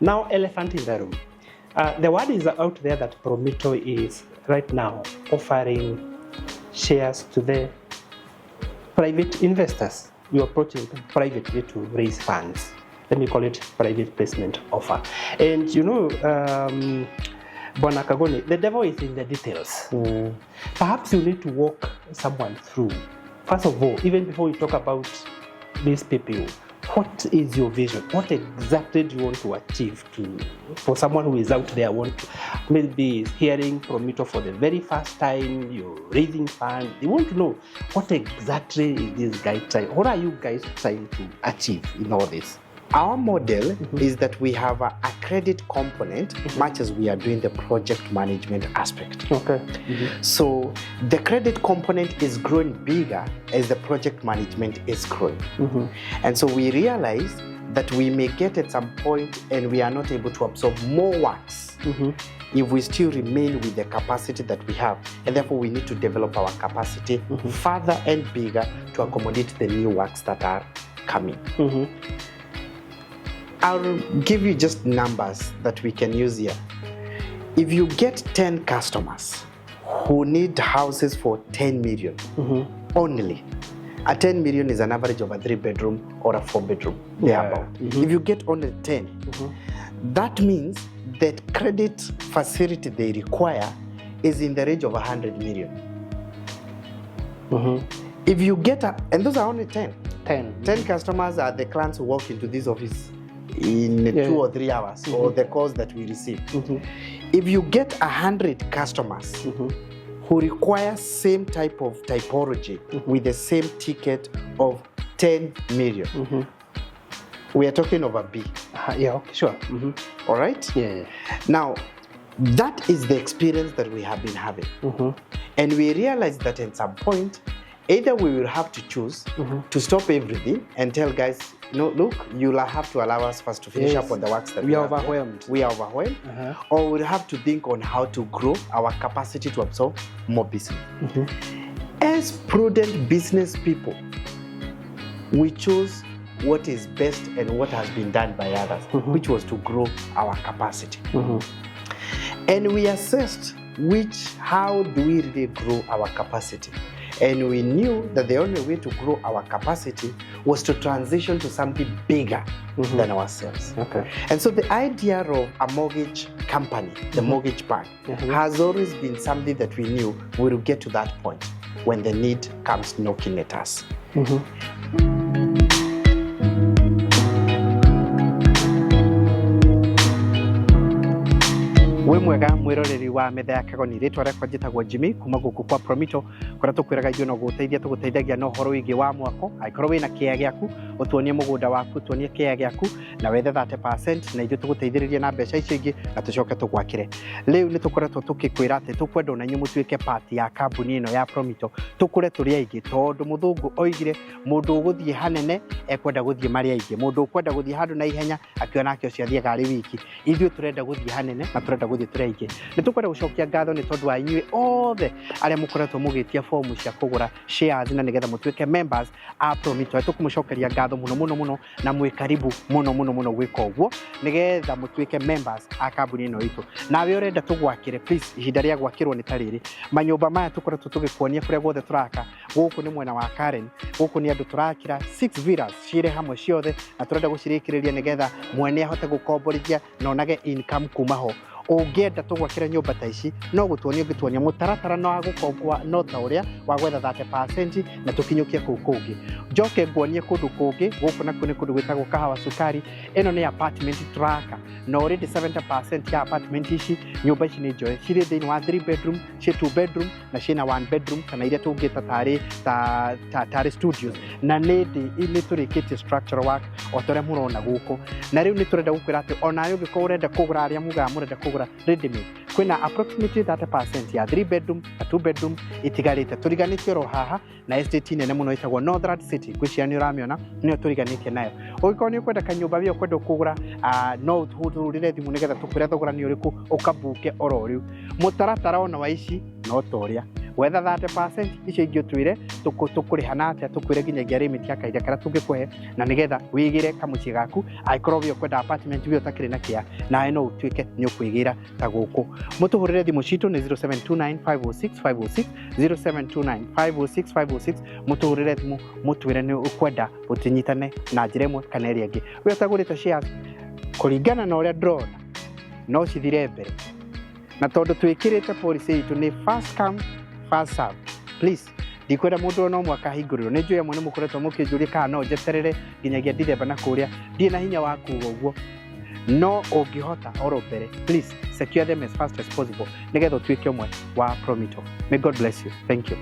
Now, elephant in the room. The word is out there that Promito is right now offering shares to the private investors. You're approaching privately to raise funds. Let me call it private placement offer. And you know, Bwana Kagoni, the devil is in the details. Perhaps you need to walk someone through. First of all, even before we talk about this PPO, what is your vision? What exactly do you want to achieve for someone who is out there, maybe is hearing Promito for the very first time, you're raising funds, they want to know what exactly is this guy trying, what are you guys trying to achieve in all this? Our model is that we have a credit component much as we are doing the project management aspect. Okay. So the credit component is growing bigger as the project management is growing. And so we realize that we may get at some point and we are not able to absorb more works if we still remain with the capacity that we have. And therefore we need to develop our capacity further and bigger to accommodate the new works that are coming. I'll give you just numbers that we can use here. If you get 10 customers who need houses for 10 million only, a 10 million is an average of a 3-bedroom or a 4-bedroom, thereabout. If you get only 10, that means that credit facility they require is in the range of 100 million. If you get and those are only 10 customers are the clients who walk into this office in 2 or 3 hours, or the calls that we receive. If you get 100 customers who require same type of typology with the same ticket of 10 million, we are talking of a B. Yeah, okay, sure. All right? Yeah. Now, that is the experience that we have been having. And we realize that at some point, either we will have to choose to stop everything and tell guys, no, look, you'll have to allow us first to finish up on the works that we are overwhelmed. We are overwhelmed. Or we'll have to think on how to grow our capacity to absorb more business. As prudent business people, we chose what is best and what has been done by others, which was to grow our capacity. And we assessed how do we really grow our capacity. And we knew that the only way to grow our capacity was to transition to something bigger than ourselves. And so the idea of a mortgage company, the mortgage bank, has always been something that we knew we will get to that point when the need comes knocking at us. We mwega mwiroreri wa metha ya Kagoni ritwa rĩakwa njĩtagwo Jimmy kuma gũkũ kwa Promito kũrĩa tũkwĩraga ithuĩ no gũgũteithagia na ũhoro wĩgiĩ wa mwako angĩkorwo wĩna kĩeya gĩaku ũtuonie mũgũnda waku ũtuonie kĩeya gĩaku na wethe 30% na ithuĩ tũgũteithĩrĩrie na mbeca icio ingĩ na tũcoke tũgwakĩre. Rĩu nĩ tũkoretwo tũgĩkwĩra atĩ tũkwenda na inyuĩ mũtuĩke part ya kambuni ĩno ya Promito tũkũre tũrĩ aingĩ tondũ mũthũngũ oigire mũndũ ũgũthiĩ hanene ekwenda gũthiĩ marĩ aingĩ, mũndũ ũkwenda gũthiĩ handũ na ihenya akiona akĩo ciathiĩ gari wiki. Ithuĩ tũrenda gũthiĩ hanene na tũrenda gũthiĩ tũrĩ aingĩ. Nĩ tũkwenda gũcokia ngatho nĩ tondũ wa inyuĩ othe arĩa mũkoretwo mũgĩtia fomu cia kũgũra shares na nĩgetha mũtuĩke members a Promito. Tũkũmũcokeria ngatho mũno na mwĩ karibu mũno gwĩka ũguo nĩgetha mũtuĩke members a kambuni ĩno itũ. Nawe ũrenda tũgwakĩre, please, ihinda rĩa gwakĩrwo nĩ ta rĩrĩ. Manyũmba maya tũkoretwo tũgĩkuonia kũrĩa guothe tũraka gũkũ nĩ mwena wa Karen, gũkũ nĩ andũ tũrakĩra 6 villas cirĩ hamwe ciothe na tũrenda gũcirĩkĩrĩria nĩgetha mwene ahote gũkomborithia na onage income kuma ho. Ũngĩenda tũgwakĩre nyũmba ta ici no gũtuonia ũngĩtuonia mũtaratara no agũkombwa no ta ũrĩa wa gwetha 30% na tũkinyũkie kũu kũngĩ. Njoke nguonie kũndũ kũngĩ gũkũ nakuo nĩ kũndũ gwĩtagwo Kahawa Sukari. Ĩno nĩ apartment turaka na already 70% ya apartment ici nyũmba ici nĩ njoe cirĩ thĩinĩ wa 3 bedroom, ciĩ 2 bedroom na ciĩna 1 bedroom kana iria tũngĩta tarĩ studios na nĩ tũrĩkĩtie structural work o ta ũrĩa mũrona gũkũ. Na rĩu nĩ tũrenda gũkwĩra atĩ ona ũngĩkorwo ũrenda kũgũra arĩa mugaga mũrenda kũgũra ready made kwĩna approximately 30% ya 3 bedroom na 2 bedroom itigarĩte. Tũriganĩtie ro haha na estate nene mũno ĩtagwo Northern City gwĩcia nĩ ũramĩona nĩyo tũriganĩtie nayo. Ũngĩkorwo nĩ ũkwenda kanyũmba wĩ ũkwenda kũgũra no ũhũrĩre thimũ nĩgetha tũkwĩre thogora nĩ ũrĩkũ ũkabuke oro rĩu. Mũtaratara ona wa ici no ta ũrĩa whether 30% icio ingĩ twire tũkũrĩha atĩa tũkwĩre nginyagia limit ya kahinda karĩa tũngĩkũhe na nĩgetha wĩgĩre kamũciĩ gaku angĩkorwo we ũkwenda apartment we ũtakĩrĩ na kĩa nawe no ũtuĩke nĩ ũkwĩgĩra ta gũkũ. Mũtũhũrĩre thimũ citũ nĩ 0729506506 0729506506 mũtũhũrĩre thimũ mũtwĩre nĩ ũkwenda ũtũnyitane na njĩra ĩmwe kana ĩrĩa ĩngĩ. We ũtagũrĩte shares kũringana na ũrĩa ndĩrona no cithire mbere na tondũ twĩkĩrĩte policy itũ nĩ first come first serve. Please ndikwenda mũndũ no mwaka hingũrĩrwo nĩ njũĩ amwe nĩ mũkoretwo mũkĩnjũria kana no njeterere nginyagia December na kũrĩa ndirĩ na hinya wa kuuga ũguo no ũngĩhota oro mbere please secure them as fast as possible nĩgetha ũtuĩke ũmwe wa Prometo. May God bless you. Thank you.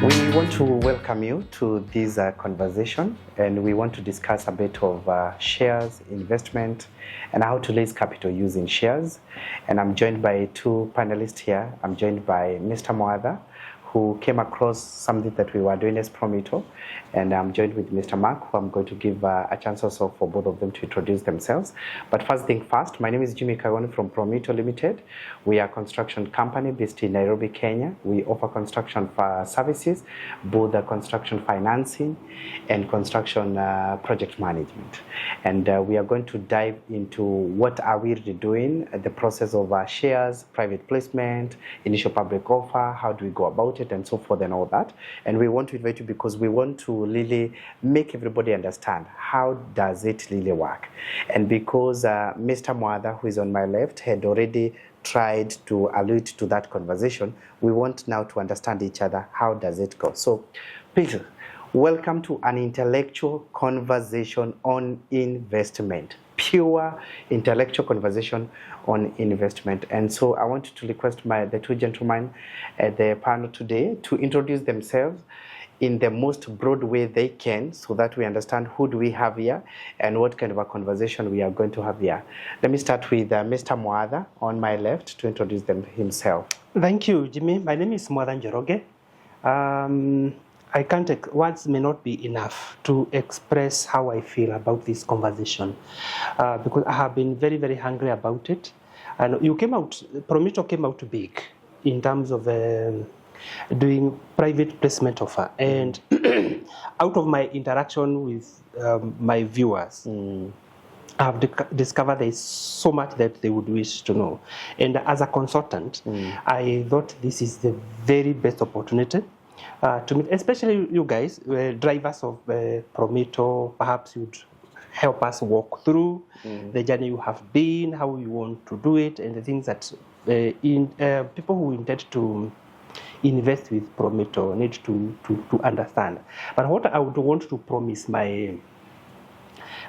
We want to welcome you to this conversation, and we want to discuss a bit of shares, investment, and how to raise capital using shares. And I'm joined by two panelists here. I'm joined by Mr. Moada, who came across something that we were doing as Prometo, and I'm joined with Mr. Mark, who I'm going to give a chance also for both of them to introduce themselves. But first thing first, my name is Jimmy Kagoni from Prometo Limited. We are a construction company based in Nairobi, Kenya. We offer construction services, both the construction financing and construction project management. And we are going to dive into what are we really doing, the process of shares, private placement, initial public offer, how do we go about it, and so forth and all that. And we want to invite you because we want to really make everybody understand how does it really work. And because Mr. Moada, who is on my left, had already tried to allude to that conversation, we want now to understand each other. How does it go? So, Peter, welcome to an intellectual conversation on investment. Pure intellectual conversation on investment. And so I want to request the two gentlemen at the panel today to introduce themselves in the most broad way they can so that we understand who do we have here and what kind of a conversation we are going to have here. Let me start with Mr. Moada on my left to introduce himself. Thank you, Jimmy. My name is Moada Njoroge. I can't, words may not be enough to express how I feel about this conversation because I have been very, very hungry about it. And Prometo came out big in terms of doing private placement offer. And out of my interaction with my viewers, I've discovered there is so much that they would wish to know. And as a consultant, I thought this is the very best opportunity to meet, especially you guys, drivers of Prometo. Perhaps you'd help us walk through the journey you have been, how you want to do it, and the things that people who intend to invest with Prometo need to understand. But what I would want to promise my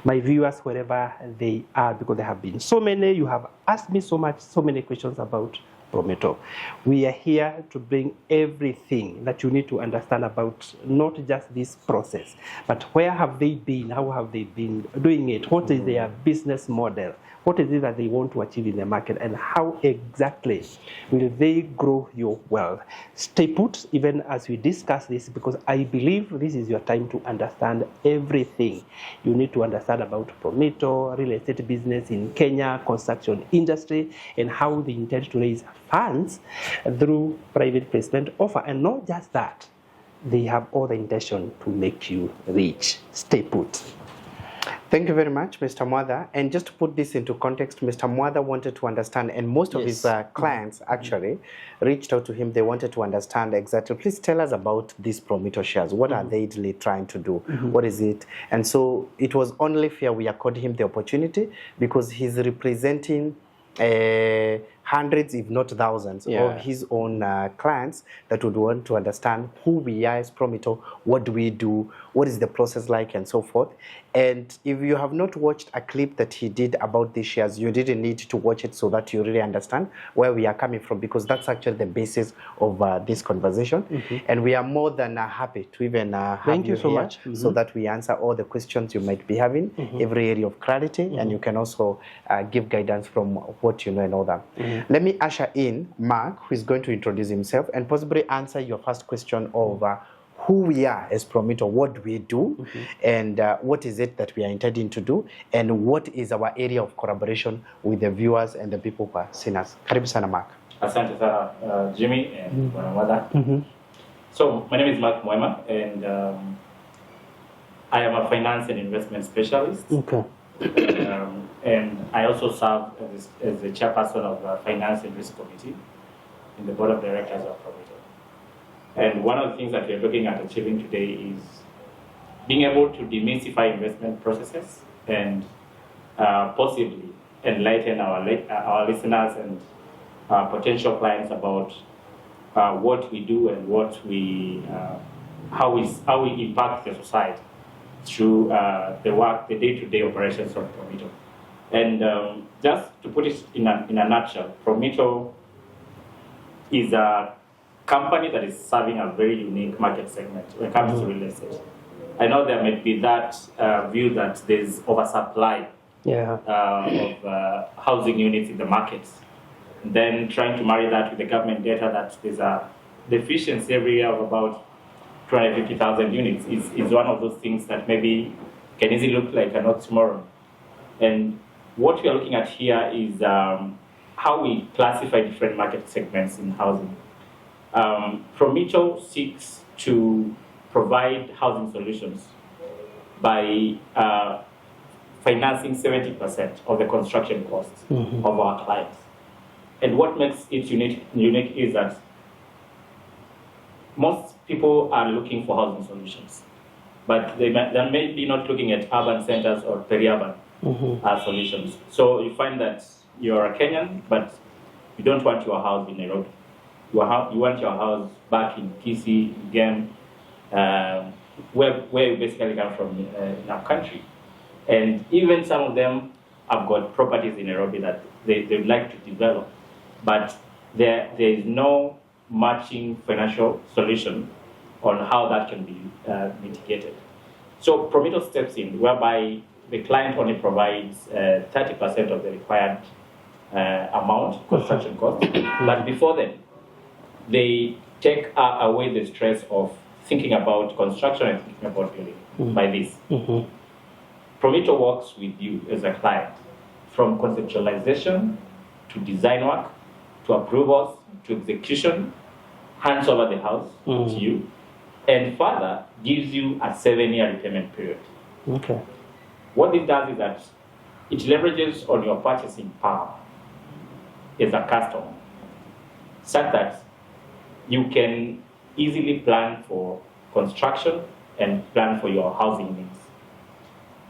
viewers wherever they are, because there have been so many, you have asked me so many questions about Prometo. We are here to bring everything that you need to understand about not just this process, but where have they been, how have they been doing it, what is their business model, what is it that they want to achieve in the market, and how exactly will they grow your wealth. Stay put even as we discuss this, because I believe this is your time to understand everything you need to understand about Prometo, real estate business in Kenya, construction industry, and how they intend to raise funds through private placement offer. And not just that, they have all the intention to make you rich. Stay put. Thank you very much, Mr. Moada. And just to put this into context, Mr. Moada wanted to understand, and most of his clients actually reached out to him. They wanted to understand exactly. Please tell us about these Prometo shares. What are they really trying to do? What is it? And so it was only fair we accorded him the opportunity because he's representing hundreds, if not thousands, of his own clients that would want to understand who we are as Prometo, what do we do, what is the process like, and so forth. And if you have not watched a clip that he did about these shares, you didn't need to watch it so that you really understand where we are coming from, because that's actually the basis of this conversation. And we are more than happy to even have you so here much. So that we answer all the questions you might be having, every area of clarity, and you can also give guidance from what you know and all that. Let me usher in Mark, who is going to introduce himself and possibly answer your first question of who we are as Prometo, what we do, and what is it that we are intending to do, and what is our area of collaboration with the viewers and the people who are seeing us. Karibu sana, Mark. Asante sana, Jimmy and Bwana. So, my name is Mark Mwema, and I am a finance and investment specialist. Okay. And I also serve as the chairperson of the Finance and Risk Committee in the board of directors of Prometo. And one of the things that we are looking at achieving today is being able to demystify investment processes and possibly enlighten our listeners and potential clients about what we do and what we how we impact the society through the day-to-day operations of Prometo. And just to put it in a nutshell, Prometo is a company that is serving a very unique market segment when it comes to real estate. I know there may be that view that there's oversupply of housing units in the markets. Then trying to marry that with the government data that there's a deficiency every year of about 250,000 units is one of those things that maybe can easily look like an oxymoron. And what we are looking at here is how we classify different market segments in housing. Prometo seeks to provide housing solutions by financing 70% of the construction costs of our clients. And what makes it unique is that most people are looking for housing solutions, but they may be not looking at urban centers or peri-urban solutions. So you find that you're a Kenyan, but you don't want your house in Nairobi. You want your house back in Kisii, Gem, where you basically come from in our country. And even some of them have got properties in Nairobi that they'd like to develop, but there is no matching financial solution on how that can be mitigated. So Prometo steps in, whereby the client only provides 30% of the required amount, construction cost, but before then, they take away the stress of thinking about construction and thinking about building by this. Prometo works with you as a client from conceptualization to design work to approvals to execution, hands over the house to you, and further gives you a 7-year repayment period. Okay. What this does is that it leverages on your purchasing power as a customer, such that you can easily plan for construction and plan for your housing needs.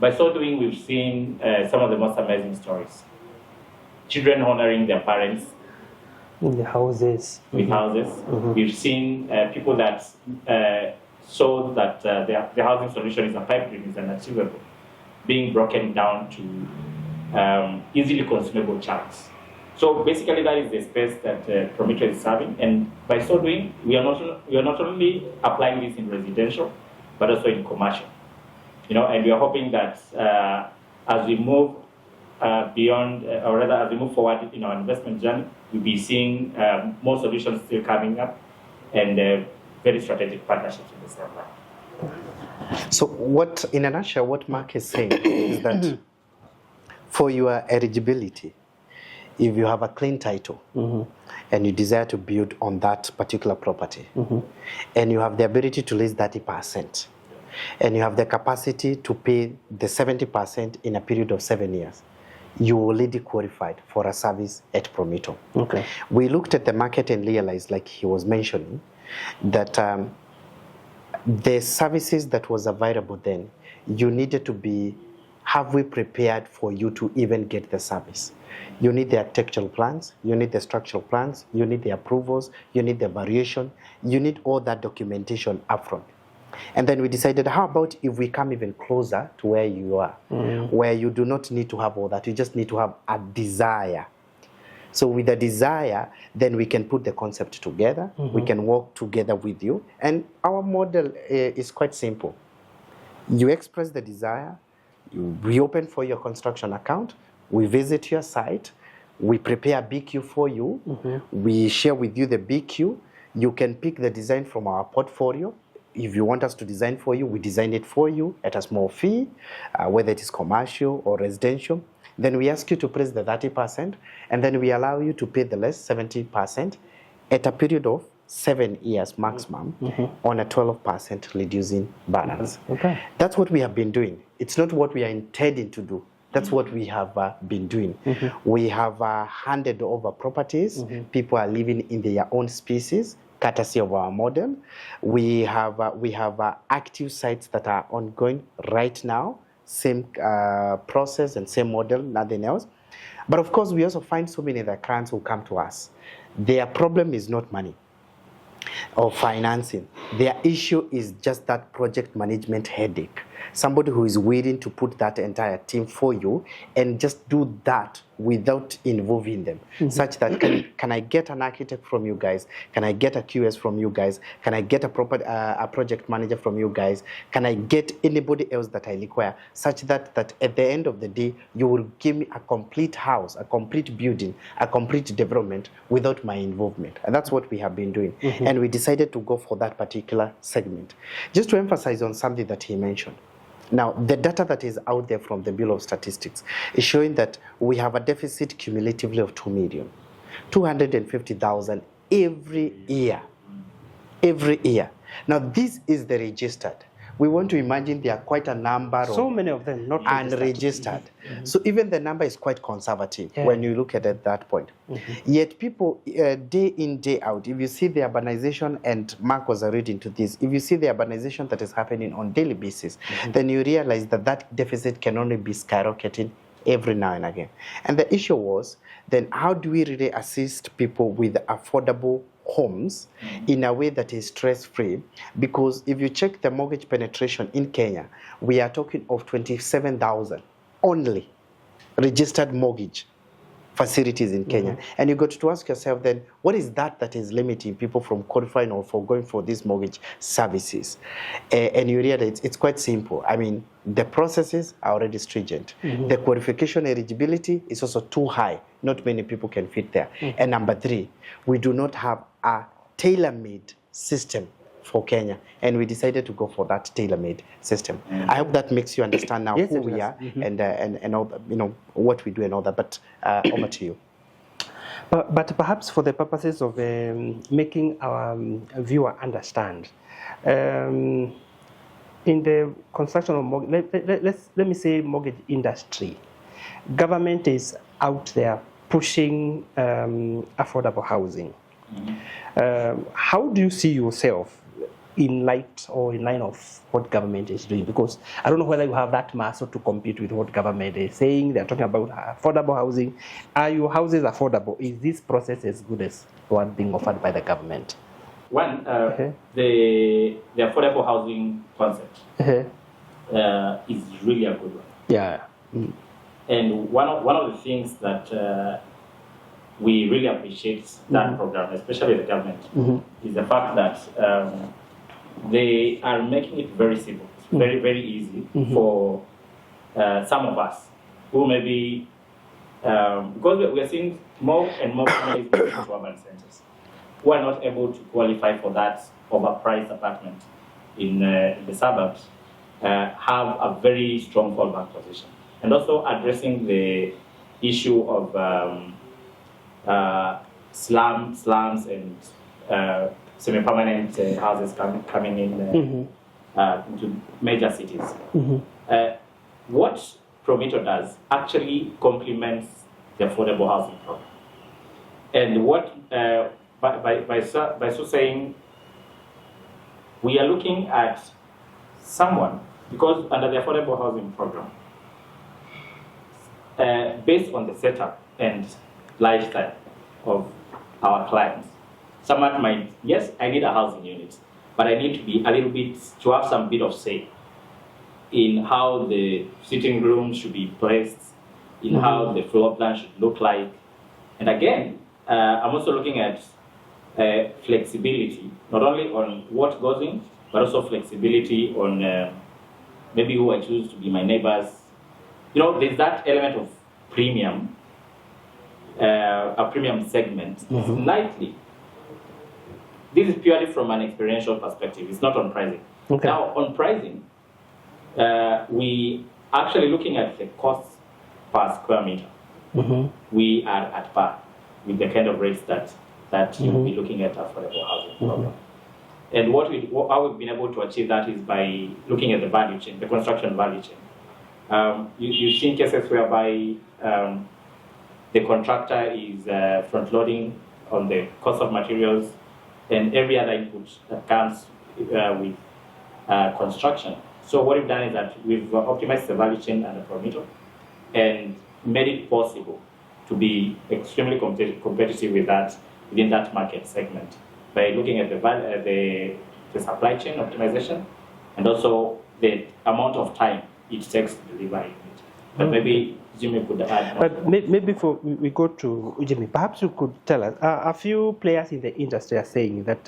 By so doing, we've seen some of the most amazing stories. Children honoring their parents in the houses. With houses. We've seen people that saw that the housing solution is a pipe dream, is unachievable, being broken down to easily consumable chunks. So basically, that is the space that Prometo is serving, and by so doing, we are not only applying this in residential, but also in commercial. And we are hoping that as we move beyond, or rather, as we move forward in our investment journey, we'll be seeing more solutions still coming up, and very strategic partnerships in the same line. So, in a nutshell, what Mark is saying is that for your eligibility, if you have a clean title and you desire to build on that particular property, and you have the ability to lease 30%, and you have the capacity to pay the 70% in a period of 7 years, you already qualified for a service at Prometo. Okay. We looked at the market and realized, like he was mentioning, that the services that was available then, you needed to be, have we prepared for you to even get the service? You need the architectural plans, you need the structural plans, you need the approvals, you need the variation, you need all that documentation upfront. And then we decided, how about if we come even closer to where you are, where you do not need to have all that, you just need to have a desire. So with a desire, then we can put the concept together, we can work together with you, and our model is quite simple. You express the desire, you reopen for your construction account, we visit your site, we prepare a BQ for you, we share with you the BQ, you can pick the design from our portfolio, if you want us to design for you, we design it for you at a small fee, whether it is commercial or residential. Then we ask you to press the 30%, and then we allow you to pay the less 70% at a period of 7 years maximum on a 12% reducing balance. Okay. That's what we have been doing. It's not what we are intending to do. That's what we have been doing. We have handed over properties. People are living in their own species, courtesy of our model. We have active sites that are ongoing right now, same process and same model, nothing else. But of course, we also find so many of the clients who come to us. Their problem is not money or financing. Their issue is just that project management headache. Somebody who is willing to put that entire team for you and just do that without involving them, such that can I get an architect from you guys? Can I get a QS from you guys? Can I get a project manager from you guys? Can I get anybody else that I require, such that at the end of the day, you will give me a complete house, a complete building, a complete development without my involvement. And that's what we have been doing. And we decided to go for that particular segment. Just to emphasize on something that he mentioned. Now, the data that is out there from the Bureau of Statistics is showing that we have a deficit cumulatively of 2,250,000 every year. Every year. Now, this is the registered. We want to imagine there are quite a number so many of them not unregistered. So even the number is quite conservative when you look at it at that point. Yet people, day in, day out, if you see the urbanization, and Mark was alluding to this, if you see the urbanization that is happening on a daily basis, then you realize that that deficit can only be skyrocketing every now and again. And the issue was, then how do we really assist people with affordable homes in a way that is stress-free? Because if you check the mortgage penetration in Kenya, we are talking of 27,000 only registered mortgage facilities in Kenya. And you got to ask yourself then, what is that is limiting people from qualifying or for going for these mortgage services? And you realize it's quite simple. I mean, the processes are already stringent. The qualification eligibility is also too high. Not many people can fit there. And number 3, we do not have a tailor-made system for Kenya, and we decided to go for that tailor-made system. I hope that makes you understand now who we are and all the, what we do and all that. But over to you. But perhaps for the purposes of making our viewer understand, in the construction of mortgage, let me say mortgage industry, government is out there pushing affordable housing. How do you see yourself in light or in line of what government is doing? Because I don't know whether you have that muscle to compete with what government is saying. They're talking about affordable housing. Are your houses affordable? Is this process as good as one being offered by the government? One, the affordable housing concept is really a good one. Yeah. And one of the things that we really appreciate that program, especially the government, is the fact that they are making it very simple, very, very easy for some of us who maybe, because we are seeing more and more families moving to urban centers who are not able to qualify for that overpriced apartment in the suburbs, have a very strong fallback position. And also addressing the issue of slums and semi-permanent houses coming in into major cities. What Prometo does actually complements the affordable housing program. And what by so saying, we are looking at someone, because under the affordable housing program, based on the setup and lifestyle of our clients, someone might, yes, I need a housing unit, but I need to be a little bit, to have some bit of say in how the sitting room should be placed, in how the floor plan should look like. And again, I'm also looking at flexibility, not only on what goes in, but also flexibility on maybe who I choose to be my neighbors. There's that element of premium, a premium segment, slightly this is purely from an experiential perspective. It's not on pricing. Okay. Now, on pricing, we actually looking at the cost per square meter. We are at par with the kind of rates that you'll be looking at affordable housing program. And how we've been able to achieve that is by looking at the value chain, the construction value chain. You've seen cases whereby the contractor is front-loading on the cost of materials and every other input that comes with construction. So what we've done is that we've optimized the value chain and the Prometo and made it possible to be extremely competitive within that market segment by looking at the supply chain optimization and also the amount of time it takes to deliver it. But maybe Jimmy could add more. But maybe before we go to Jimmy, perhaps you could tell us, a few players in the industry are saying that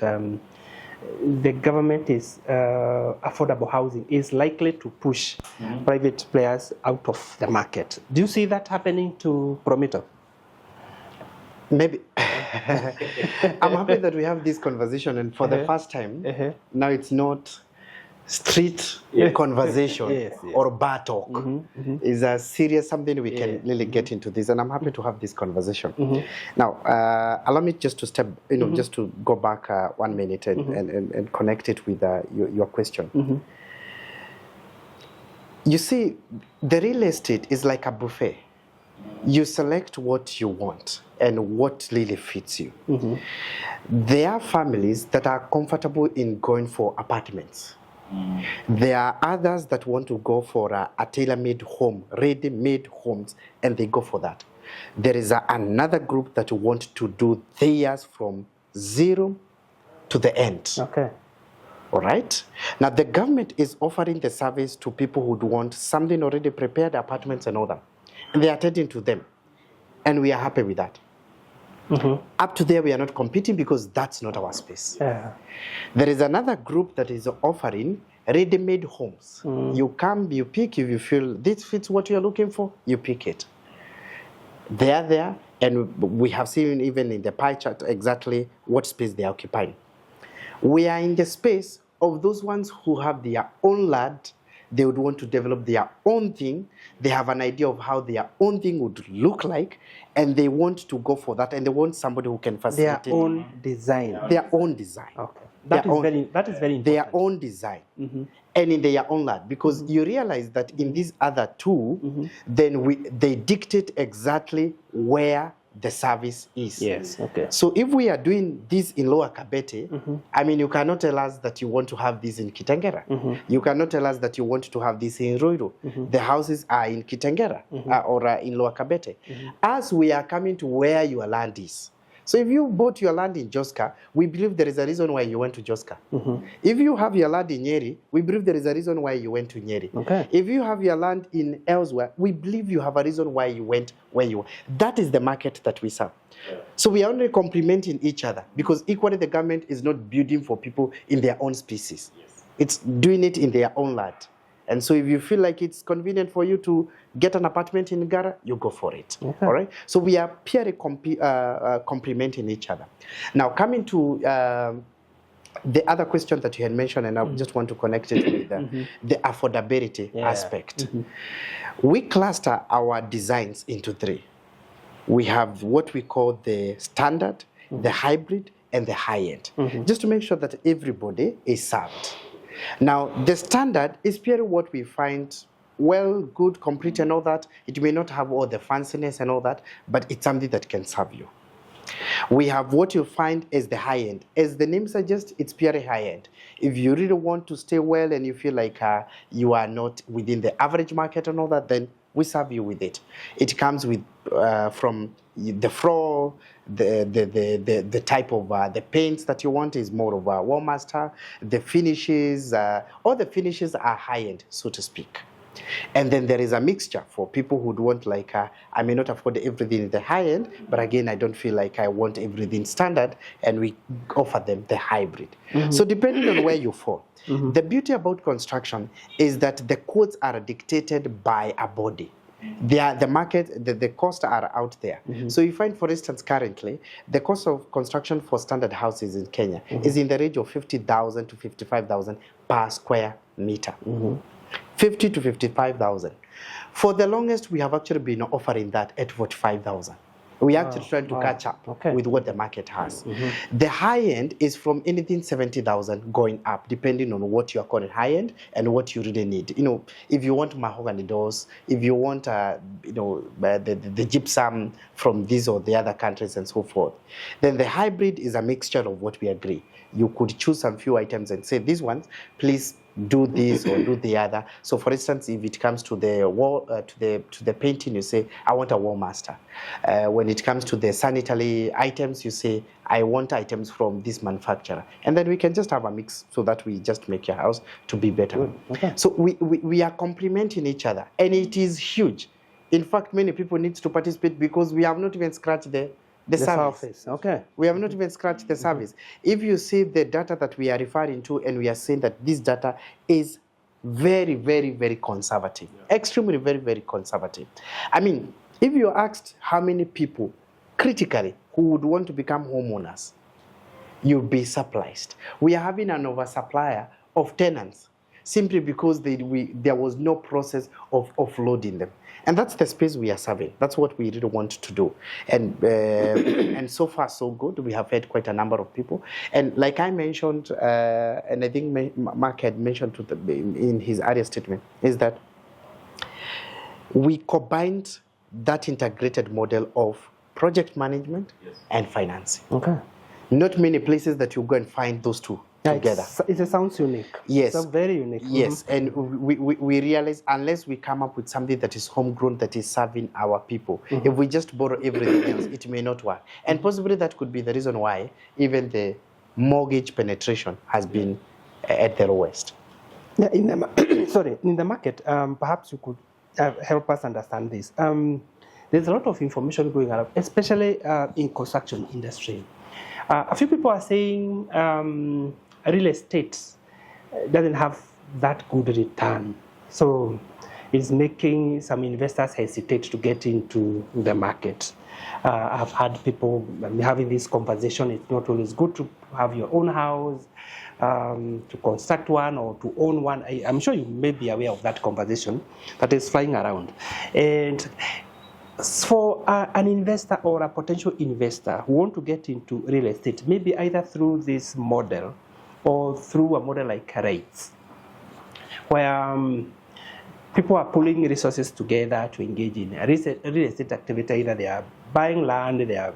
the government is affordable housing is likely to push private players out of the market. Do you see that happening to Prometo? Maybe. I'm happy that we have this conversation, and for the first time, now it's not street conversation or bar talk. It's a serious something we can really get into this, and I'm happy to have this conversation. Now, allow me just to step, just to go back 1 minute and connect it with your question. You see, the real estate is like a buffet. You select what you want and what really fits you. There are families that are comfortable in going for apartments. There are others that want to go for a tailor-made home, ready-made homes, and they go for that. There is another group that want to do theirs from zero to the end. Okay. All right? Now, the government is offering the service to people who want something already prepared, apartments and all that. And they are attending to them. And we are happy with that. Up to there, we are not competing because that's not our space. There is another group that is offering ready-made homes. You come, you pick, if you feel this fits what you're looking for, you pick it. They are there, and we have seen even in the pie chart exactly what space they are occupying. We are in the space of those ones who have their own land. They would want to develop their own thing. They have an idea of how their own thing would look like, and they want to go for that, and they want somebody who can facilitate their own design. Their own design. Okay. That is very important. Their own design. And in their own land. Because you realize that in these other two, then they dictate exactly where the service is. Yes, okay. So if we are doing this in Lower Kabete, I mean, you cannot tell us that you want to have this in Kitengera. You cannot tell us that you want to have this in Ruiru. The houses are in Kitengera or in Lower Kabete. As we are coming to where your land is. So if you bought your land in Joska, we believe there is a reason why you went to Joska. If you have your land in Nyeri, we believe there is a reason why you went to Nyeri. Okay. If you have your land in elsewhere, we believe you have a reason why you went where you went. That is the market that we serve. So we are only complementing each other because equally the government is not building for people in their own species. It's doing it in their own land. And so if you feel like it's convenient for you to get an apartment in Gara, you go for it. All right? So we are purely complementing each other. Now, coming to the other question that you had mentioned, and I just want to connect it with the affordability aspect. We cluster our designs into three. We have what we call the standard, the hybrid, and the high-end, just to make sure that everybody is served. Now, the standard is purely what we find well, good, complete, and all that. It may not have all the fanciness and all that, but it's something that can serve you. We have what you find as the high end. As the name suggests, it's purely high end. If you really want to stay well and you feel like you are not within the average market and all that, then we serve you with it. It comes with from the floor, the type of the paints that you want is more of a Wallmaster. The finishes, all the finishes are high end, so to speak. And then there is a mixture for people who want like, I may not afford everything in the high end, but again, I don't feel like I want everything standard, and we offer them the hybrid. So depending on where you fall, the beauty about construction is that the codes are dictated by a body. The market, the costs are out there. So you find, for instance, currently, the cost of construction for standard houses in Kenya is in the range of 50,000 to 55,000 per square meter. 50 to 55,000. For the longest, we have actually been offering that at 45,000. We actually trying to catch up with what the market has. The high end is from anything 70,000 going up, depending on what you are calling high end and what you really need. You know, if you want mahogany doors, if you want, the gypsum from these or the other countries and so forth, then the hybrid is a mixture of what we agree. You could choose some few items and say, these ones, please do this or do the other. So, for instance, if it comes to the wall, to the painting, you say, I want a wall master. When it comes to the sanitary items, you say, I want items from this manufacturer. And then we can just have a mix so that we just make your house to be better. So we are complementing each other, and it is huge. In fact, many people need to participate because we have not even scratched the service. We have not even scratched the service. If you see the data that we are referring to, and we are saying that this data is very, very, very conservative, extremely, very, very conservative. I mean, if you asked how many people critically who would want to become homeowners, you'll be surprised. We are having an oversupplier of tenants simply because there was no process of offloading them. And that's the space we are serving. That's what we really want to do. And and so far, so good. We have had quite a number of people. And like I mentioned, and I think Mark had mentioned in his earlier statement, is that we combined that integrated model of project management and financing. Not many places that you go and find those two together. It sounds unique. Yes. It's very unique. Yes, and we realize unless we come up with something that is homegrown, that is serving our people, if we just borrow everything else, it may not work. And possibly that could be the reason why even the mortgage penetration has been at the lowest. Yeah, in the market, perhaps you could help us understand this. There's a lot of information going around, especially in construction industry. A few people are saying real estate doesn't have that good return. So it's making some investors hesitate to get into the market. I've had people having this conversation. It's not always good to have your own house, to construct one or to own one. I'm sure you may be aware of that conversation that is flying around. And for an investor or a potential investor who want to get into real estate, maybe either through this model or through a model like REITs, where people are pulling resources together to engage in a real estate activity. Either they are buying land, they are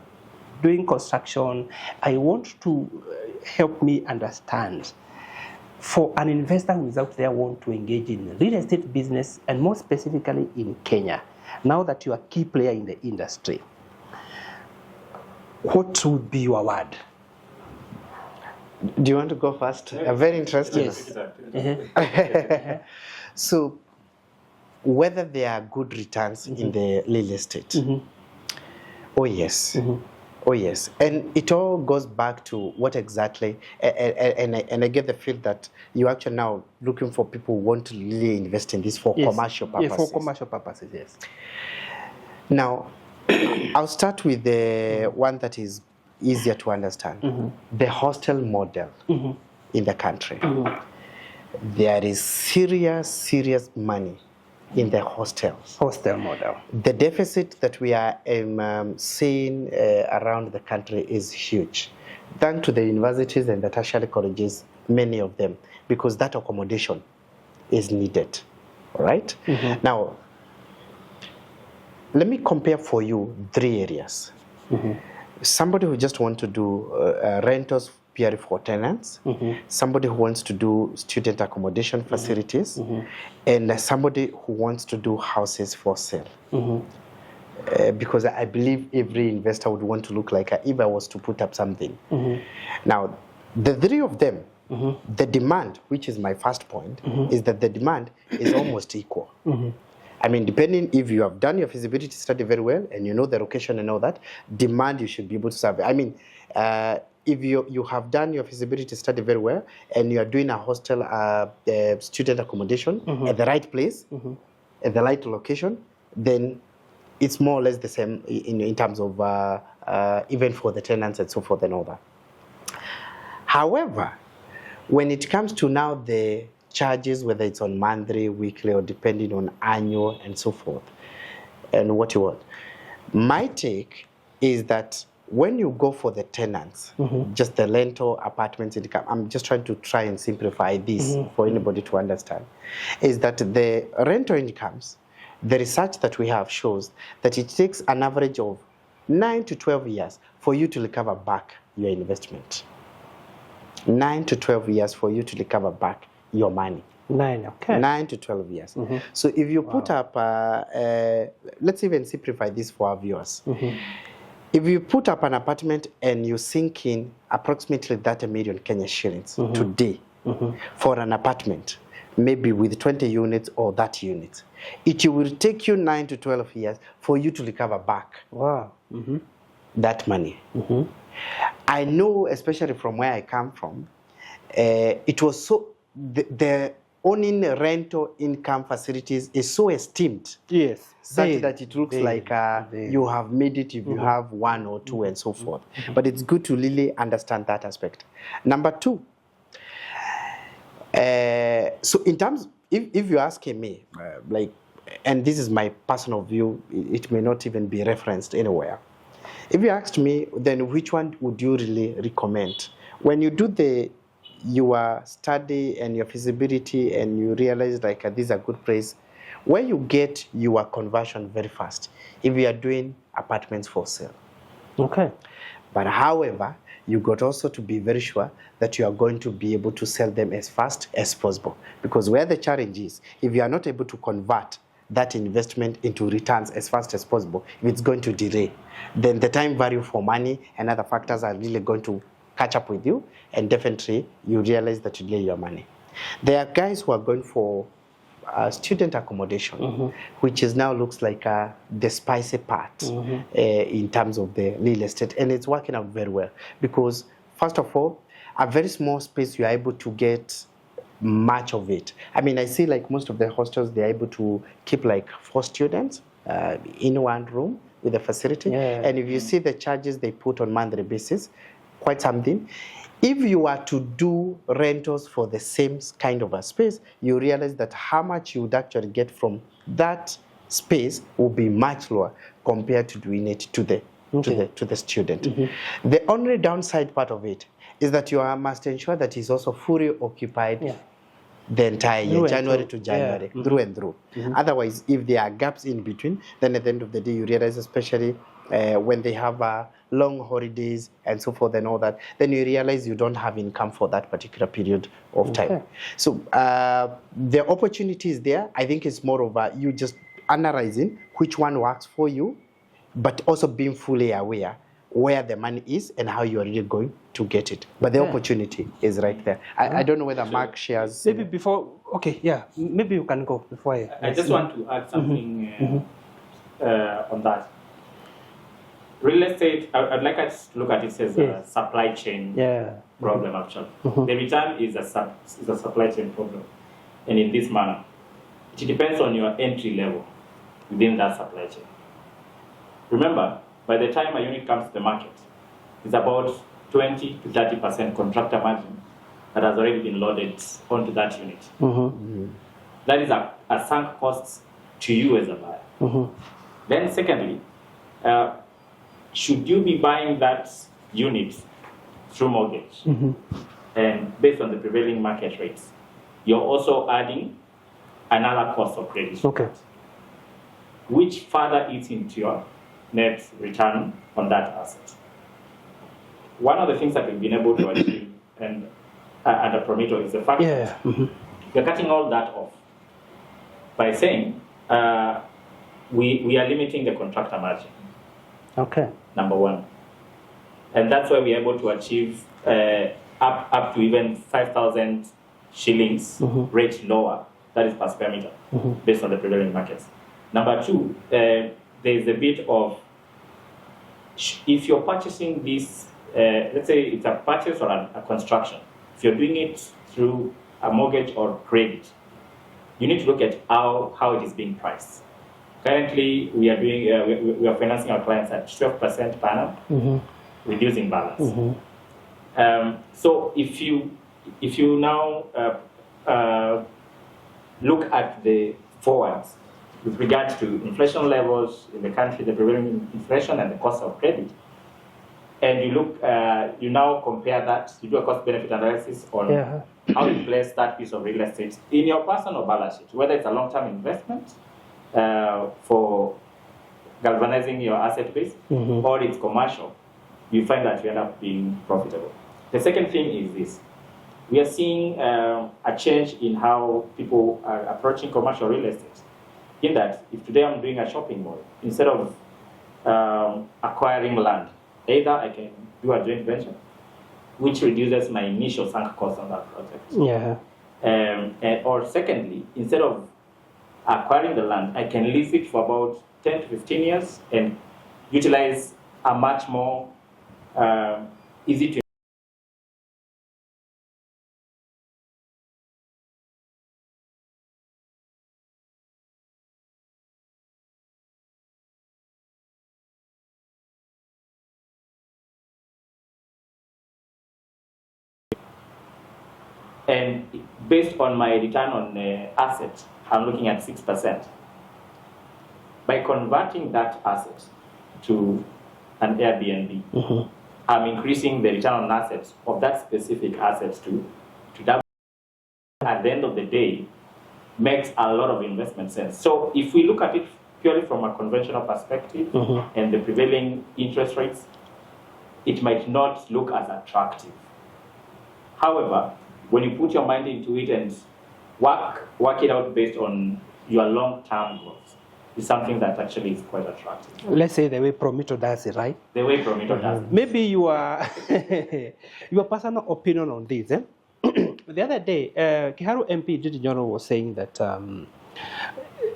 doing construction. I want to help me understand, for an investor who is out there want to engage in real estate business, and more specifically in Kenya, now that you are a key player in the industry, what would be your word? Do you want to go first? Very interesting. Yes. So, whether there are good returns in the real estate? Oh, yes. Oh, yes. And it all goes back to what exactly, and I get the feel that you're actually now looking for people who want to really invest in this for commercial purposes. Yeah, for commercial purposes, yes. Now, I'll start with the one that is easier to understand, the hostel model in the country. There is serious money in the hostels. Hostel model. The deficit that we are seeing around the country is huge. Thanks to the universities and the tertiary colleges, many of them, because that accommodation is needed. All right? Now, let me compare for you 3 areas. Somebody who just wants to do rentals purely for tenants, somebody who wants to do student accommodation facilities, and somebody who wants to do houses for sale. Because I believe every investor would want to look like if I was to put up something. Now, the 3 of them, the demand, which is my first point, is that the demand is almost equal. I mean, depending if you have done your feasibility study very well and you know the location and all that, demand you should be able to serve. I mean, if you have done your feasibility study very well and you are doing a hostel student accommodation at the right place, at the right location, then it's more or less the same in terms of even for the tenants and so forth and all that. However, when it comes to now the charges, whether it's on monthly, weekly, or depending on annual and so forth, and what you want, my take is that when you go for the tenants, just the rental apartments income, I'm just trying to try and simplify this for anybody to understand, is that the rental incomes, the research that we have shows that it takes an average of 9 to 12 years for you to recover back your investment. 9 to 12 years for you to recover back your money. 9, okay. 9 to 12 years. So if you put up, let's even simplify this for our viewers. If you put up an apartment and you sink in approximately 30 million Kenya shillings today for an apartment, maybe with 20 units or 30 units, it will take you 9 to 12 years for you to recover back that money. I know, especially from where I come from, it was so, the owning rental income facilities is so esteemed. Yes. Such that it looks like you have made it if you have 1 or 2 and so forth. But it's good to really understand that aspect. Number 2, so in terms, if you're asking me, like, and this is my personal view, it may not even be referenced anywhere. If you asked me, then which one would you really recommend? When you do your study and your feasibility and you realize like this is a good place, where you get your conversion very fast, if you are doing apartments for sale. Okay. But however, you got also to be very sure that you are going to be able to sell them as fast as possible. Because where the challenge is, if you are not able to convert that investment into returns as fast as possible, if it's going to delay, then the time value for money and other factors are really going to catch up with you, and definitely you realize that you delay your money. There are guys who are going for student accommodation, which is now looks like the spicy part in terms of the real estate, and it's working out very well because, first of all, a very small space you are able to get much of it. I mean, I see like most of the hostels, they're able to keep like 4 students in one room with the facility, and if you see the charges they put on monthly basis, quite something. If you are to do rentals for the same kind of a space, you realize that how much you would actually get from that space will be much lower compared to doing it to the student. The only downside part of it is that you must ensure that it's also fully occupied the entire year, January to January, through and through. Otherwise, if there are gaps in between, then at the end of the day, you realize, especially when they have long holidays and so forth and all that, then you realize you don't have income for that particular period of time. So the opportunity is there. I think it's more of you just analyzing which one works for you, but also being fully aware where the money is and how you are really going to get it. But the opportunity is right there. I don't know whether Mark shares. Maybe before, maybe you can go before I just want to add something on that. Real estate, I'd like us to look at it as a supply chain problem, actually. The return is a supply chain problem. And in this manner, it depends on your entry level within that supply chain. Remember, by the time a unit comes to the market, it's about 20 to 30% contractor margin that has already been loaded onto that unit. That is a sunk cost to you as a buyer. Then secondly, should you be buying that unit through mortgage, and based on the prevailing market rates, you're also adding another cost of credit, which further eats into your net return on that asset. One of the things that we've been able to achieve and under Prometo is the fact that we're cutting all that off by saying we are limiting the contractor margin. Number one. And that's why we're able to achieve up to even 5,000 shillings rate lower, that is per square meter, based on the prevailing markets. Number two, there is a bit of, if you're purchasing this, let's say it's a purchase or a construction, if you're doing it through a mortgage or credit, you need to look at how it is being priced. Currently, we are doing we are financing our clients at 12% per annum, reducing balance. So if you now look at the forwards with regards to inflation levels in the country, the prevailing inflation and the cost of credit, and you look, you now compare that, you do a cost-benefit analysis on how you place that piece of real estate in your personal balance sheet, whether it's a long-term investment for galvanizing your asset base, or it's commercial, you find that you end up being profitable. The second thing is this. We are seeing a change in how people are approaching commercial real estate. In that, if today I'm doing a shopping mall, instead of acquiring land, either I can do a joint venture, which reduces my initial sunk cost on that project. Or secondly, instead of acquiring the land, I can lease it for about 10 to 15 years and utilize a much more easy to and based on my return on assets, I'm looking at 6%. By converting that asset to an Airbnb, I'm increasing the return on assets of that specific asset to double. At the end of the day, makes a lot of investment sense. So if we look at it purely from a conventional perspective and the prevailing interest rates, it might not look as attractive. However, when you put your mind into it and work it out based on your long-term goals, it's something that actually is quite attractive. Let's say the way Prometo does it, right? The way Prometo does it. Maybe your personal opinion on this. The other day, Kiharu MP Didi Nyoro was saying that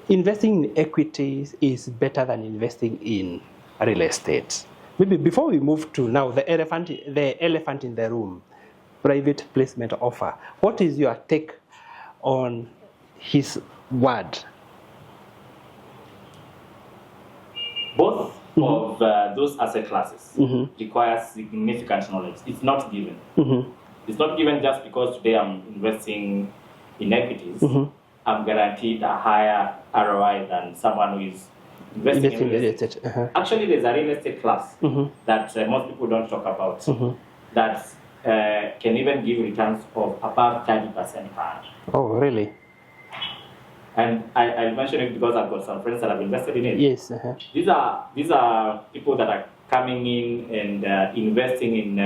investing in equities is better than investing in real estate. Maybe before we move to now the elephant in the room, private placement offer. What is your take on his word? Both of those asset classes require significant knowledge. It's not given. It's not given just because today I'm investing in equities. I'm guaranteed a higher ROI than someone who is investing in real estate. Actually, there's a real estate class that most people don't talk about that can even give returns of above 30% per annum. Oh, really? And I mention it because I've got some friends that have invested in it. Yes. These are people that are coming in and investing in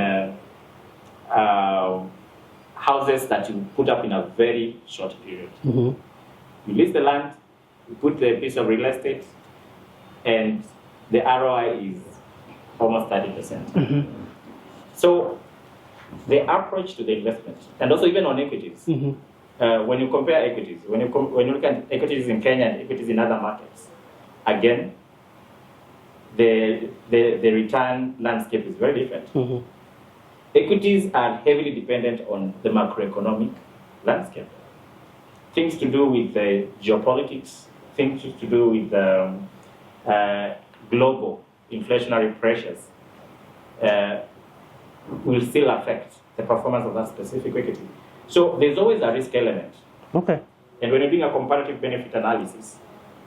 houses that you put up in a very short period. You lease the land, you put the piece of real estate, and the ROI is almost 30%. So the approach to the investment, and also even on equities, when you compare equities, when you look at equities in Kenya and equities in other markets, again, the return landscape is very different. Equities are heavily dependent on the macroeconomic landscape. Things to do with the geopolitics, things to do with the global inflationary pressures will still affect the performance of that specific equity. So there's always a risk element. Okay. And when you're doing a comparative benefit analysis,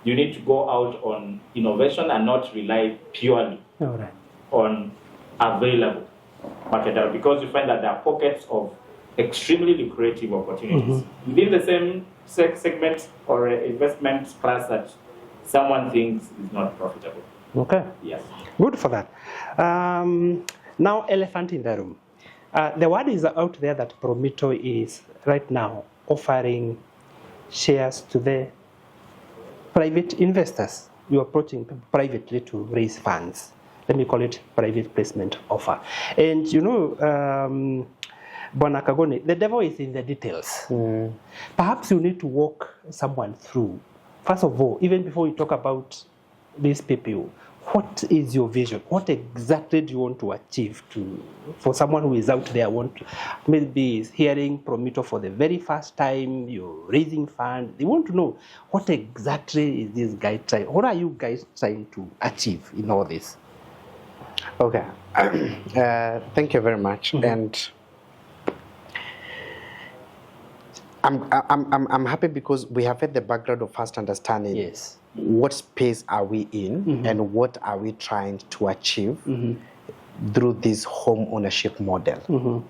you need to go out on innovation and not rely purely on available market data, because you find that there are pockets of extremely lucrative opportunities within the same segment or investment class that someone thinks is not profitable. Okay. Yes. Good for that. Now, elephant in the room. The word is out there that Prometo is right now offering shares to the private investors. You're approaching privately to raise funds. Let me call it private placement offer. And you know, Bwana Kagone, the devil is in the details. Perhaps you need to walk someone through. First of all, even before we talk about these people, what is your vision? What exactly do you want to achieve for someone who is out there, maybe is hearing Promito for the very first time, you're raising funds, they want to know what exactly is this guy trying, what are you guys trying to achieve in all this? Okay, thank you very much. And I'm happy because we have had the background of first understanding. Yes. What space are we in and what are we trying to achieve through this home ownership model.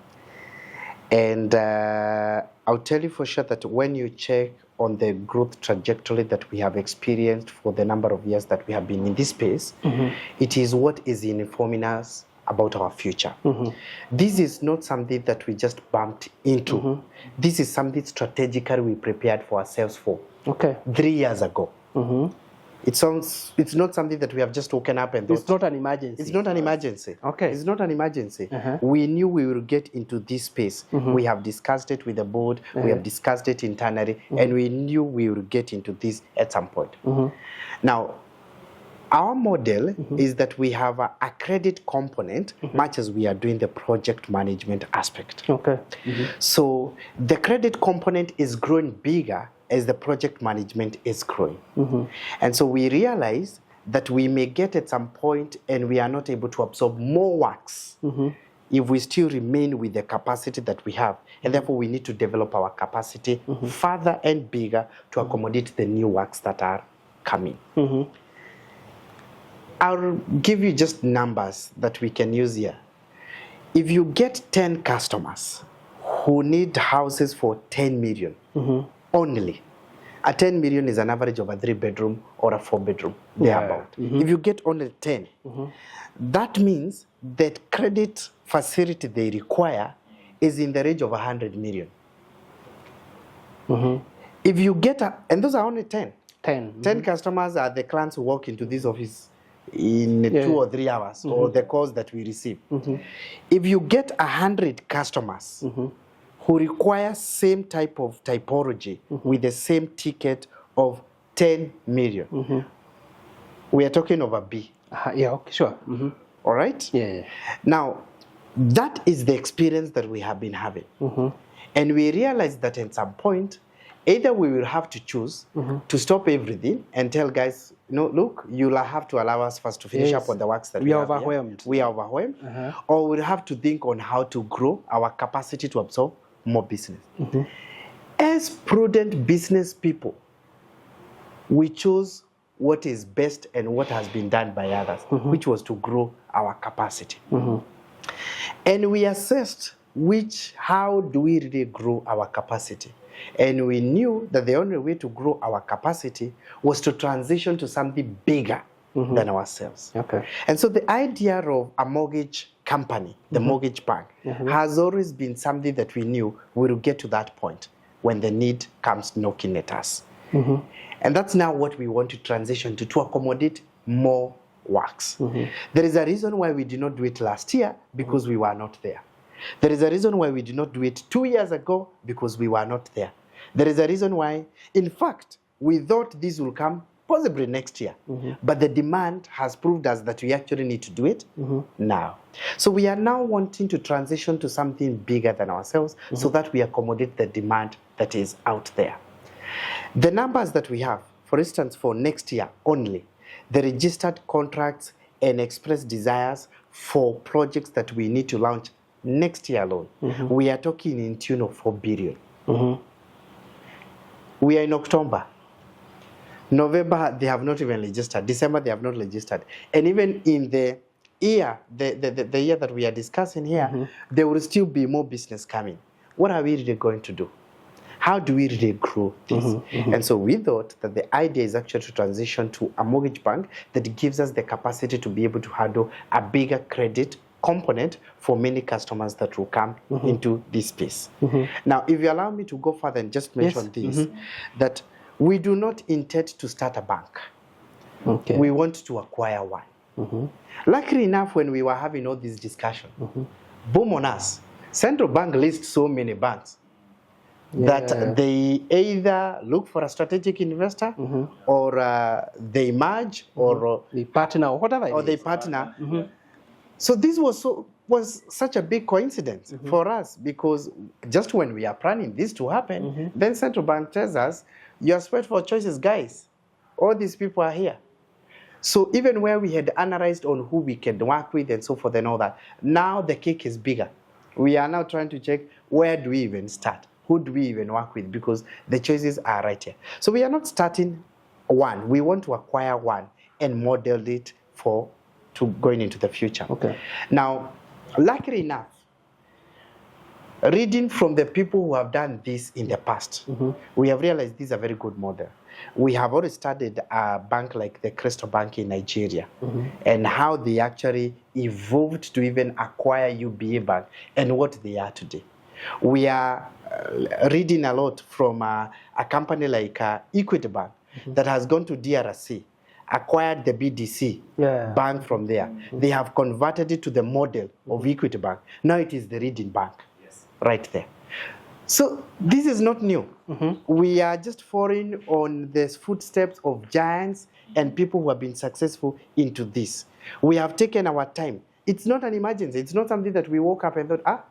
And I'll tell you for sure that when you check on the growth trajectory that we have experienced for the number of years that we have been in this space, it is what is informing us about our future. This is not something that we just bumped into. This is something strategically we prepared for ourselves for 3 years ago. It's not something that we have just woken up and thought. It's not an emergency. It's not an emergency. Okay. It's not an emergency. We knew we will get into this space. We have discussed it with the board. We have discussed it internally, and we knew we will get into this at some point. Now, our model is that we have a credit component, much as we are doing the project management aspect. Okay. So the credit component is growing bigger as the project management is growing. And so we realize that we may get at some point and we are not able to absorb more works if we still remain with the capacity that we have. And therefore we need to develop our capacity further and bigger to accommodate the new works that are coming. I'll give you just numbers that we can use here. If you get 10 customers who need houses for 10 million only, a 10 million is an average of a 3-bedroom or a 4-bedroom, thereabout. If you get only 10, that means that credit facility they require is in the range of 100 million. If you get and those are only 10. 10 customers are the clients who walk into this office in 2 or 3 hours, or the calls that we receive. If you get 100 customers who require same type of typology with the same ticket of 10 million, we are talking of a B. Yeah, okay, sure. All right? Yeah. Now, that is the experience that we have been having. And we realized that at some point, either we will have to choose to stop everything and tell guys, no, look, you'll have to allow us first to finish up on the works that we are have overwhelmed. Here. We are overwhelmed. Or we'll have to think on how to grow our capacity to absorb more business. As prudent business people, we chose what is best and what has been done by others, which was to grow our capacity. And we assessed how do we really grow our capacity? And we knew that the only way to grow our capacity was to transition to something bigger than ourselves. Okay. And so the idea of a mortgage company, the mortgage bank, has always been something that we knew we will get to that point when the need comes knocking at us. And that's now what we want to transition to accommodate more works. There is a reason why we did not do it last year, because we were not there. There is a reason why we did not do it 2 years ago, because we were not there. There is a reason why, in fact, we thought this will come possibly next year. But the demand has proved us that we actually need to do it now. So we are now wanting to transition to something bigger than ourselves so that we accommodate the demand that is out there. The numbers that we have, for instance, for next year only, the registered contracts and express desires for projects that we need to launch next year alone, we are talking in tune of 4 billion. We are in October. November, they have not even registered. December, they have not registered. And even in the year, the year that we are discussing here, there will still be more business coming. What are we really going to do? How do we really grow this? And so we thought that the idea is actually to transition to a mortgage bank that gives us the capacity to be able to handle a bigger credit component for many customers that will come into this space. Now, if you allow me to go further and just mention this, that we do not intend to start a bank. We want to acquire one. Luckily enough, when we were having all this discussion, boom on us, central bank lists so many banks. that they either look for a strategic investor or they merge or they partner or whatever or it they is. partner. So this was such a big coincidence for us, because just when we are planning this to happen, then central bank tells us, you are spread for choices, guys. All these people are here. So even where we had analyzed on who we can work with and so forth and all that, now the cake is bigger. We are now trying to check, where do we even start? Who do we even work with? Because the choices are right here. So we are not starting one. We want to acquire one and model it to going into the future. Okay. Now, luckily enough, reading from the people who have done this in the past, we have realized this is a very good model. We have already studied a bank like the Crystal Bank in Nigeria and how they actually evolved to even acquire UBA Bank and what they are today. We are reading a lot from a company like Equity Bank that has gone to DRC, acquired the BDC bank from there. They have converted it to the model of Equity Bank. Now it is the Reading Bank, right there. So this is not new. We are just following on the footsteps of giants and people who have been successful into this. We have taken our time. It's not an emergency. It's not something that we woke up and thought,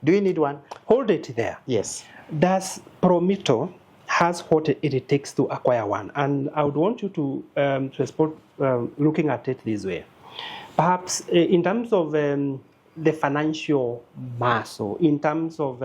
do we need one? Hold it there. Yes. Does Prometo has what it takes to acquire one? And I would want you to support looking at it this way. Perhaps in terms of the financial mass, or in terms of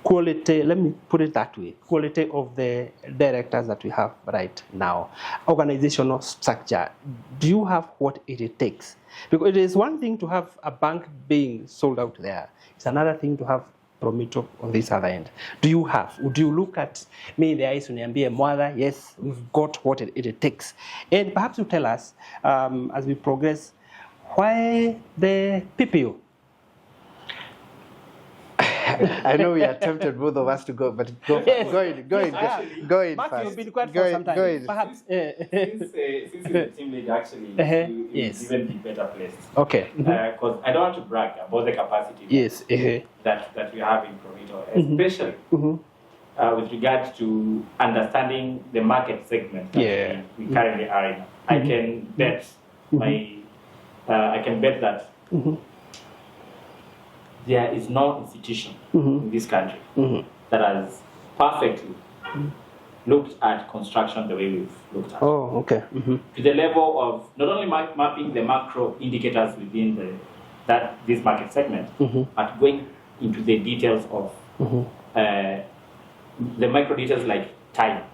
quality, let me put it that way, quality of the directors that we have right now, organizational structure, do you have what it takes? Because it is one thing to have a bank being sold out there. It's another thing to have Prometo on this other end. Do you have? Would you look at me in the eyes and be a mother? Yes, we've got what it takes. And perhaps you tell us, as we progress, why the PPU? I know we are tempted, both of us, to go, but go in Mark, first. you've been quiet for some time. Go in. Perhaps. Since the team league actually, yes, even be better placed. Okay. Because I don't want to brag about the capacity that we have in Prometo, especially with regard to understanding the market segment that we currently are in. I can bet that there is no institution in this country that has perfectly looked at construction the way we've looked at. Oh, okay. To the level of not only mapping the macro indicators within this market segment, but going into the details of the micro details like time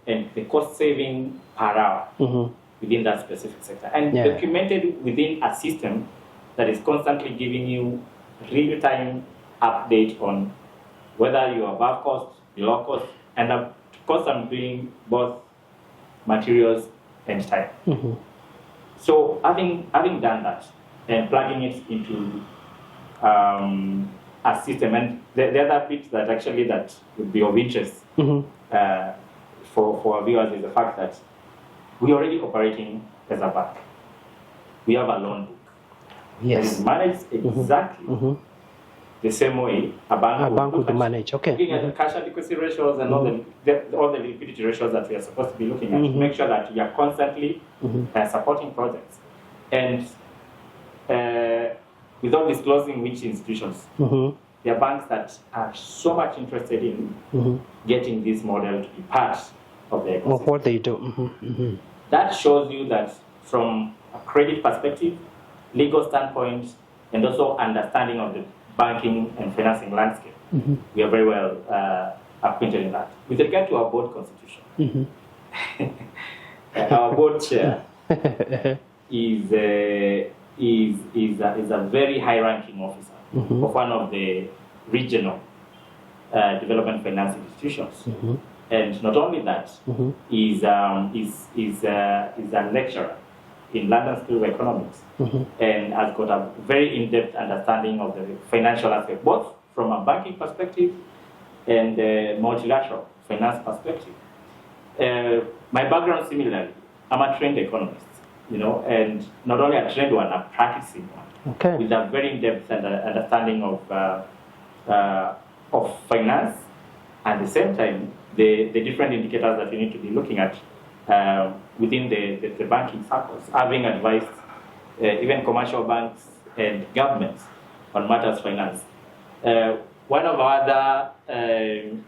and the cost saving per hour within that specific sector, and documented within a system that is constantly giving you real-time update on whether you are above cost, below cost, and of course I'm doing both materials and time. So having done that and plugging it into a system, and the other bit that would be of interest for our viewers is the fact that we are already operating as a bank. We have a loan book. It is managed exactly the same way a bank would manage. Okay. Looking at the cash adequacy ratios and all the liquidity ratios that we are supposed to be looking at to make sure that we are constantly supporting projects. And without disclosing which institutions, there are banks that are so much interested in getting this model to be part of their ecosystem. Of what they do. That shows you that from a credit perspective, legal standpoint, and also understanding of the banking and financing landscape, we are very well acquainted in that. With regard to our board constitution, our board chair is a very high-ranking officer of one of the regional development finance institutions. And not only that, he's a lecturer in London School of Economics and has got a very in-depth understanding of the financial aspect, both from a banking perspective and a multilateral finance perspective. My background, similarly, I'm a trained economist, and not only a trained one, a practicing one, with a very in-depth understanding of of finance, and at the same time, the different indicators that we need to be looking at within the banking circles, having advised even commercial banks and governments on matters finance. One of our other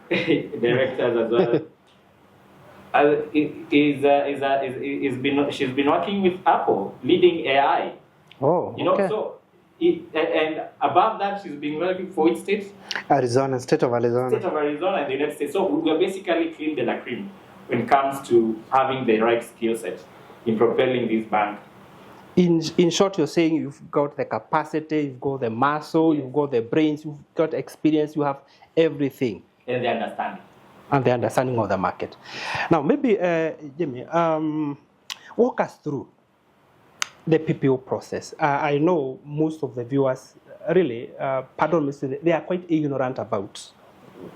directors as well she's been working with Apple, leading AI. Oh, You know, okay. so and above that, she's been working for which state? State of Arizona. State of Arizona and the United States. So we are basically cream de la cream when it comes to having the right skill set in propelling this bank. In short, you're saying you've got the capacity, you've got the muscle, you've got the brains, you've got experience, you have everything. And the understanding. And the understanding of the market. Now, maybe, Jimmy, walk us through the PPO process. I know most of the viewers really, pardon me, they are quite ignorant about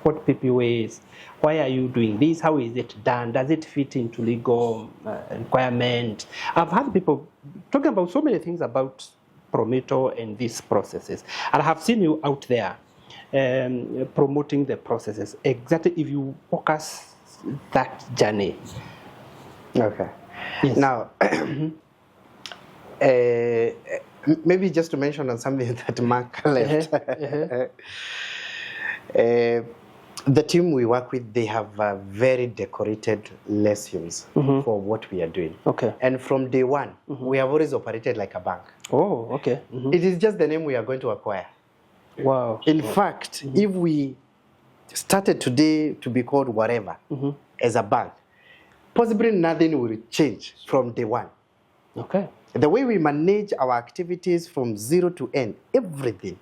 what PPO is. Why are you doing this? How is it done? Does it fit into legal requirement? I've had people talking about so many things about Prometo and these processes. And I have seen you out there promoting the processes. Exactly, if you walk us that journey. Okay. Yes. Now, maybe just to mention on something that Mark left. The team we work with, they have very decorated lessons for what we are doing. Okay. And from day one, we have always operated like a bank. Oh, okay. It is just the name we are going to acquire. Wow. In fact, if we started today to be called whatever as a bank, possibly nothing will change from day one. Okay. The way we manage our activities from zero to end, everything.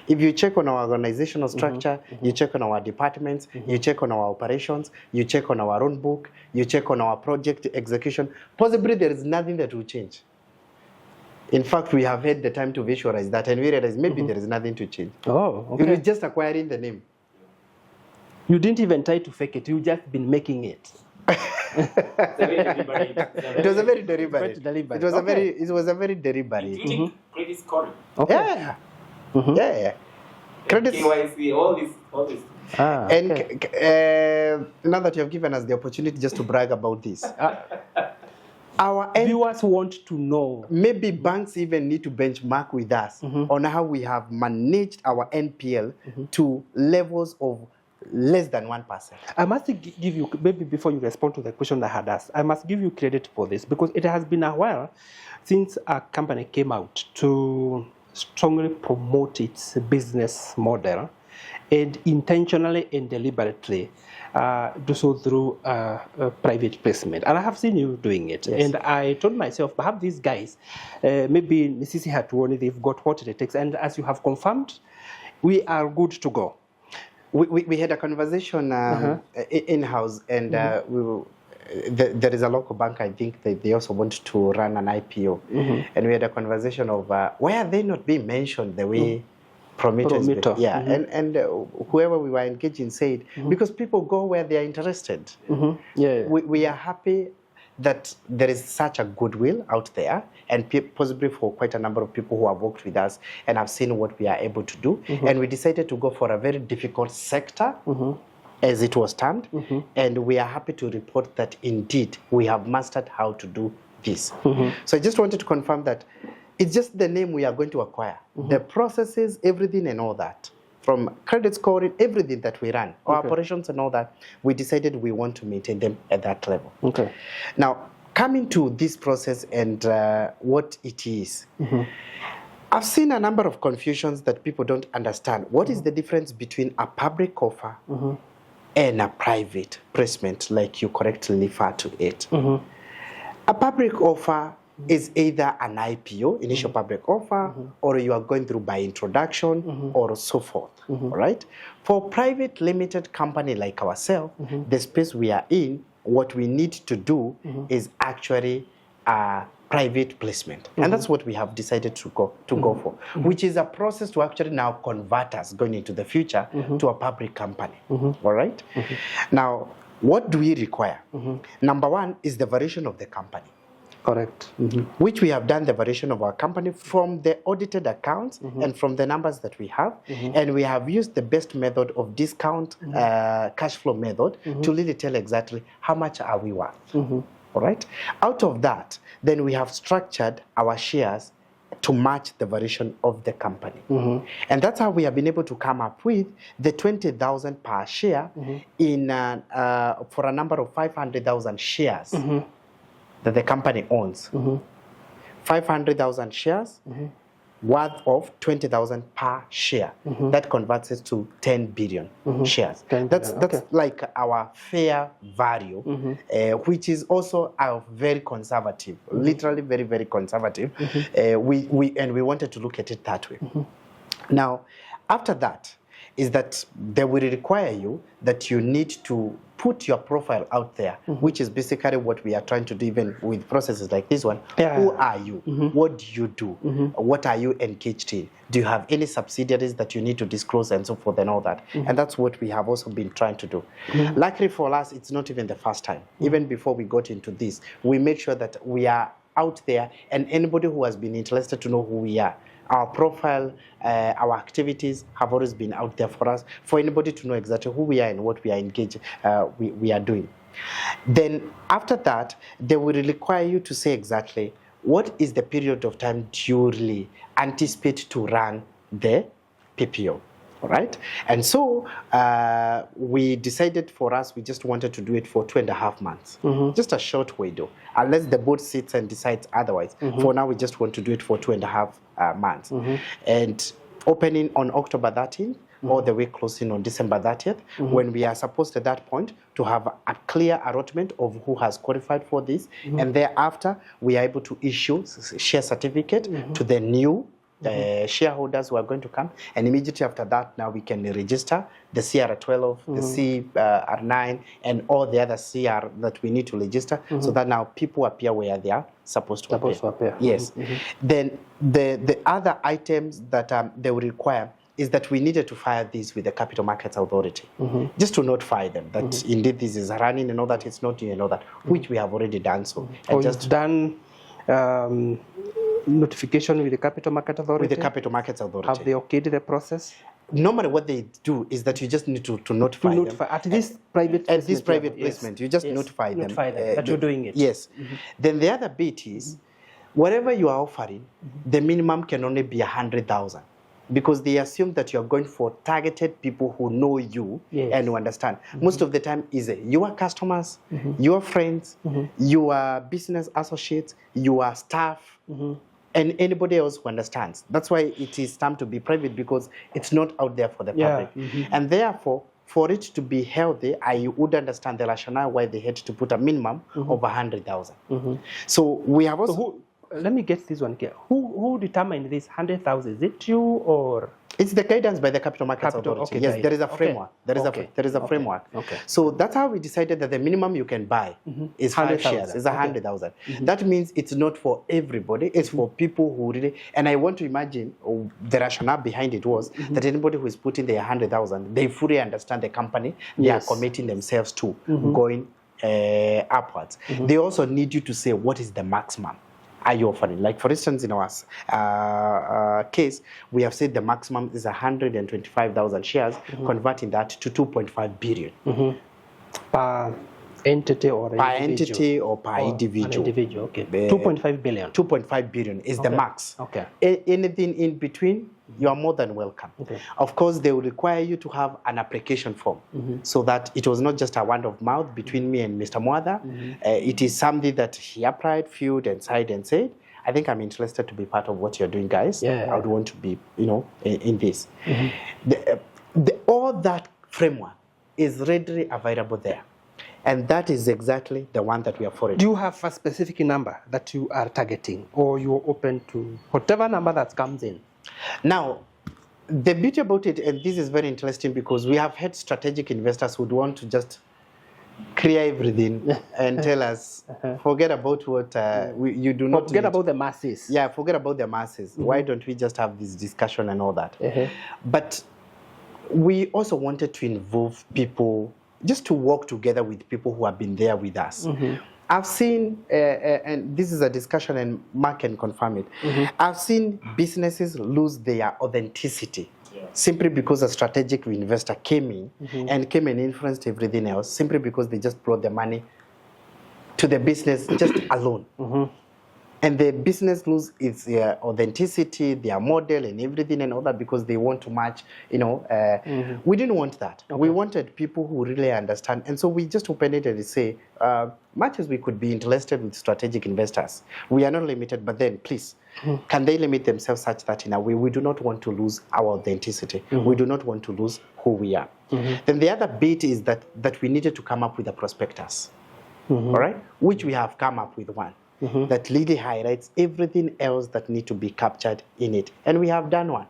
If you check on our organizational structure, you check on our departments, you check on our operations, you check on our own book, you check on our project execution, possibly there is nothing that will change. In fact, we have had the time to visualize that and we realize maybe there is nothing to change. Oh, okay. It was just acquiring the name. You didn't even try to fake it. You just been making it. It was a very deliberate. It was a very deliberate. Including credit scoring. Okay. Yeah. Yeah. Credit. KYC, all this. And now that you have given us the opportunity just to brag about this, our viewers want to know. Maybe banks even need to benchmark with us on how we have managed our NPL to levels of less than 1%. I must give you, maybe before you respond to the question I had asked, I must give you credit for this because it has been a while since a company came out to strongly promote its business model and intentionally and deliberately do so through private placement. And I have seen you doing it. Yes. And I told myself, perhaps these guys, maybe Nisisi Hatuoni, they've got what it takes. And as you have confirmed, we are good to go. We had a conversation in-house, and there is a local bank, I think, they also want to run an IPO. And we had a conversation of why are they not being mentioned the way Prometo. Yeah, and whoever we were engaging said, because people go where they are interested. Yeah. We are happy that there is such a goodwill out there, and possibly for quite a number of people who have worked with us and have seen what we are able to do. And we decided to go for a very difficult sector, as it was termed, and we are happy to report that indeed we have mastered how to do this. So I just wanted to confirm that it's just the name we are going to acquire. The processes, everything and all that, from credit scoring, everything that we run, our operations and all that, we decided we want to maintain them at that level. Okay. Now, coming to this process and what it is, I've seen a number of confusions that people don't understand. What is the difference between a public offer and a private placement, like you correctly refer to it? A public offer is either an IPO, initial public offer, or you are going through by introduction, or so forth, all right? For a private limited company like ourselves, the space we are in, what we need to do is actually a private placement. And that's what we have decided to go for, which is a process to actually now convert us going into the future to a public company, all right? Now, what do we require? Number one is the valuation of the company. Correct. which we have done the valuation of our company from the audited accounts and from the numbers that we have. And we have used the best method of discount cash flow method to really tell exactly how much are we worth. All right. Out of that, then we have structured our shares to match the valuation of the company. And that's how we have been able to come up with the 20,000 per share in for a number of 500,000 shares that the company owns. 500,000 shares worth of 20,000 per share. That converts it to 10 billion shares. 10 That's billion, okay. like our fair value, which is also very conservative, literally very, very conservative. We wanted to look at it that way. Now, after that, is that they will require you that you need to put your profile out there, which is basically what we are trying to do even with processes like this one. Who are you? What do you do? What are you engaged in? Do you have any subsidiaries that you need to disclose and so forth and all that? And that's what we have also been trying to do. Luckily for us, it's not even the first time. Even before we got into this, we made sure that we are out there, and anybody who has been interested to know who we are, our profile, our activities have always been out there for us, for anybody to know exactly who we are and what we are engaged, we are doing. Then after that, they will require you to say exactly what is the period of time you really anticipate to run the PPO. All right. And so we decided for us, we just wanted to do it for 2.5 months. Just a short window, unless the board sits and decides otherwise. For now, we just want to do it for 2.5 months. And opening on October 13th, all the way closing on December 30th, when we are supposed at that point to have a clear allotment of who has qualified for this. And thereafter, we are able to issue share certificate to the new shareholders who are going to come, and immediately after that, now we can register the CR12, the CR9, and all the other CR that we need to register, so that now people appear where they are supposed to appear. Yes. Then the other items that they will require is that we needed to file this with the Capital Markets Authority, just to notify them that indeed this is running and all that, it's not, and all that, which we have already done so. And just done notification with the Capital Market Authority? With the Capital Markets Authority. Have they okayed the process? Normally what they do is that you just need to notify them. At this private placement. At this private placement, you just notify them. That you're doing it. Yes. Then the other bit is, whatever you are offering, the minimum can only be 100,000. Because they assume that you're going for targeted people who know you and who understand. Most of the time is your customers, your friends, your business associates, your staff, and anybody else who understands. That's why it is time to be private, because it's not out there for the public. And therefore, for it to be healthy, I would understand the rationale why they had to put a minimum of 100,000. So we have also... Let me get this one here. Who determined this 100,000? Is it you or? It's the guidance by the Capital Markets Authority. Yes, there is a framework. There is a framework. So that's how we decided that the minimum you can buy is 5 shares. It's 100,000. That means it's not for everybody. It's for people who really. And I want to imagine the rationale behind it was that anybody who is putting their 100,000, they fully understand the company they are committing themselves to going upwards. They also need you to say what is the maximum are you offering. Like for instance, in our case, we have said the maximum is 125,000 shares, converting that to 2.5 billion. Per entity or per entity or per individual. Individual, okay. 2.5 billion. 2.5 billion is the max. Okay. Anything in between, you are more than welcome. Okay. Of course, they will require you to have an application form, so that it was not just a word of mouth between me and Mr. Mwada. It is something that he applied, filled, and signed and said, I think I'm interested to be part of what you're doing, guys. I would want to be, in this. All that framework is readily available there. And that is exactly the one that we are for. Do you have a specific number that you are targeting, or you're open to whatever number that comes in? Now, the beauty about it, and this is very interesting because we have had strategic investors who would want to just clear everything and tell us, forget about what you do not forget about the masses. Yeah, forget about the masses. Why don't we just have this discussion and all that? But we also wanted to involve people, just to work together with people who have been there with us. I've seen, and this is a discussion and Mark can confirm it, I've seen businesses lose their authenticity simply because a strategic investor came in and came and influenced everything else, simply because they just brought the money to the business just alone. And the business lose its authenticity, their model and everything and all that because they want to match, We didn't want that. Okay. We wanted people who really understand. And so we just opened it and say, much as we could be interested with strategic investors, we are not limited, but then please, can they limit themselves such that in a way we do not want to lose our authenticity. We do not want to lose who we are. Then the other bit is that we needed to come up with a prospectus, all right, which we have come up with one. That really highlights everything else that need to be captured in it. And we have done one.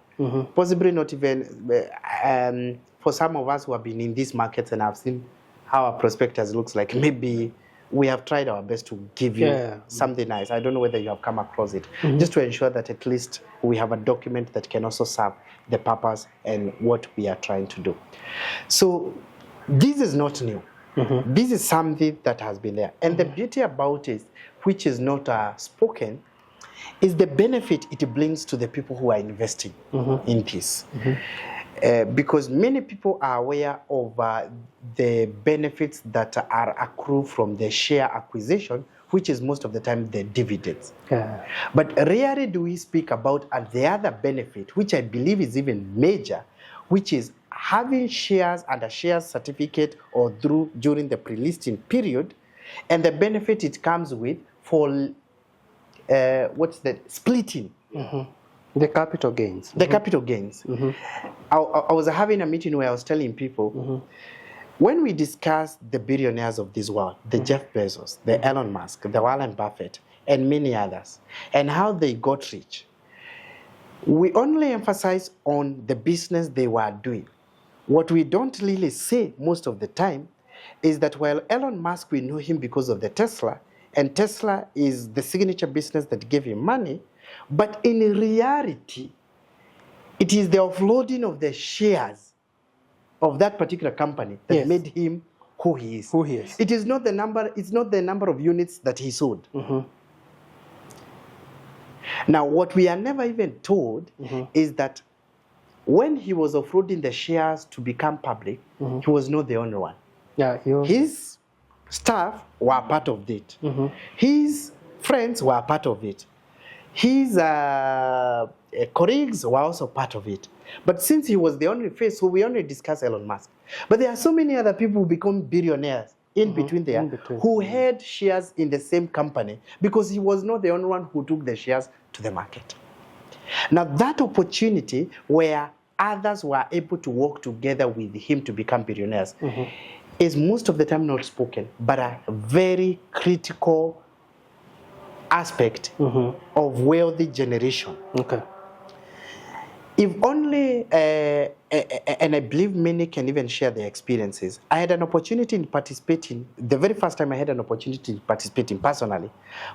Possibly not even, for some of us who have been in these markets and have seen how our prospectus looks like, maybe we have tried our best to give you something nice. I don't know whether you have come across it. Just to ensure that at least we have a document that can also serve the purpose and what we are trying to do. So this is not new. This is something that has been there. And the beauty about it, which is not spoken, is the benefit it brings to the people who are investing in this. Because many people are aware of the benefits that are accrued from the share acquisition, which is most of the time the dividends. But rarely do we speak about the other benefit, which I believe is even major, which is having shares and a shares certificate or during the pre-listing period, and the benefit it comes with for splitting. The capital gains. The capital gains. I was having a meeting where I was telling people, when we discuss the billionaires of this world, the Jeff Bezos, the Elon Musk, the Warren Buffett, and many others, and how they got rich, we only emphasize on the business they were doing. What we don't really say most of the time is that while Elon Musk, we know him because of the Tesla, and Tesla is the signature business that gave him money, but in reality, it is the offloading of the shares of that particular company that made him who he is. It is not the number, it's not the number of units that he sold. Now, what we are never even told is that when he was offloading the shares to become public, he was not the only one. His staff were part of it. His friends were part of it. His colleagues were also part of it. But since he was the only face, so we only discuss Elon Musk. But there are so many other people who become billionaires in between there who had shares in the same company because he was not the only one who took the shares to the market. Now that opportunity where others were able to work together with him to become billionaires is most of the time not spoken, but a very critical aspect of wealthy generation. If only, and I believe many can even share their experiences. I had an opportunity in participating, the very first time I had an opportunity to participate in personally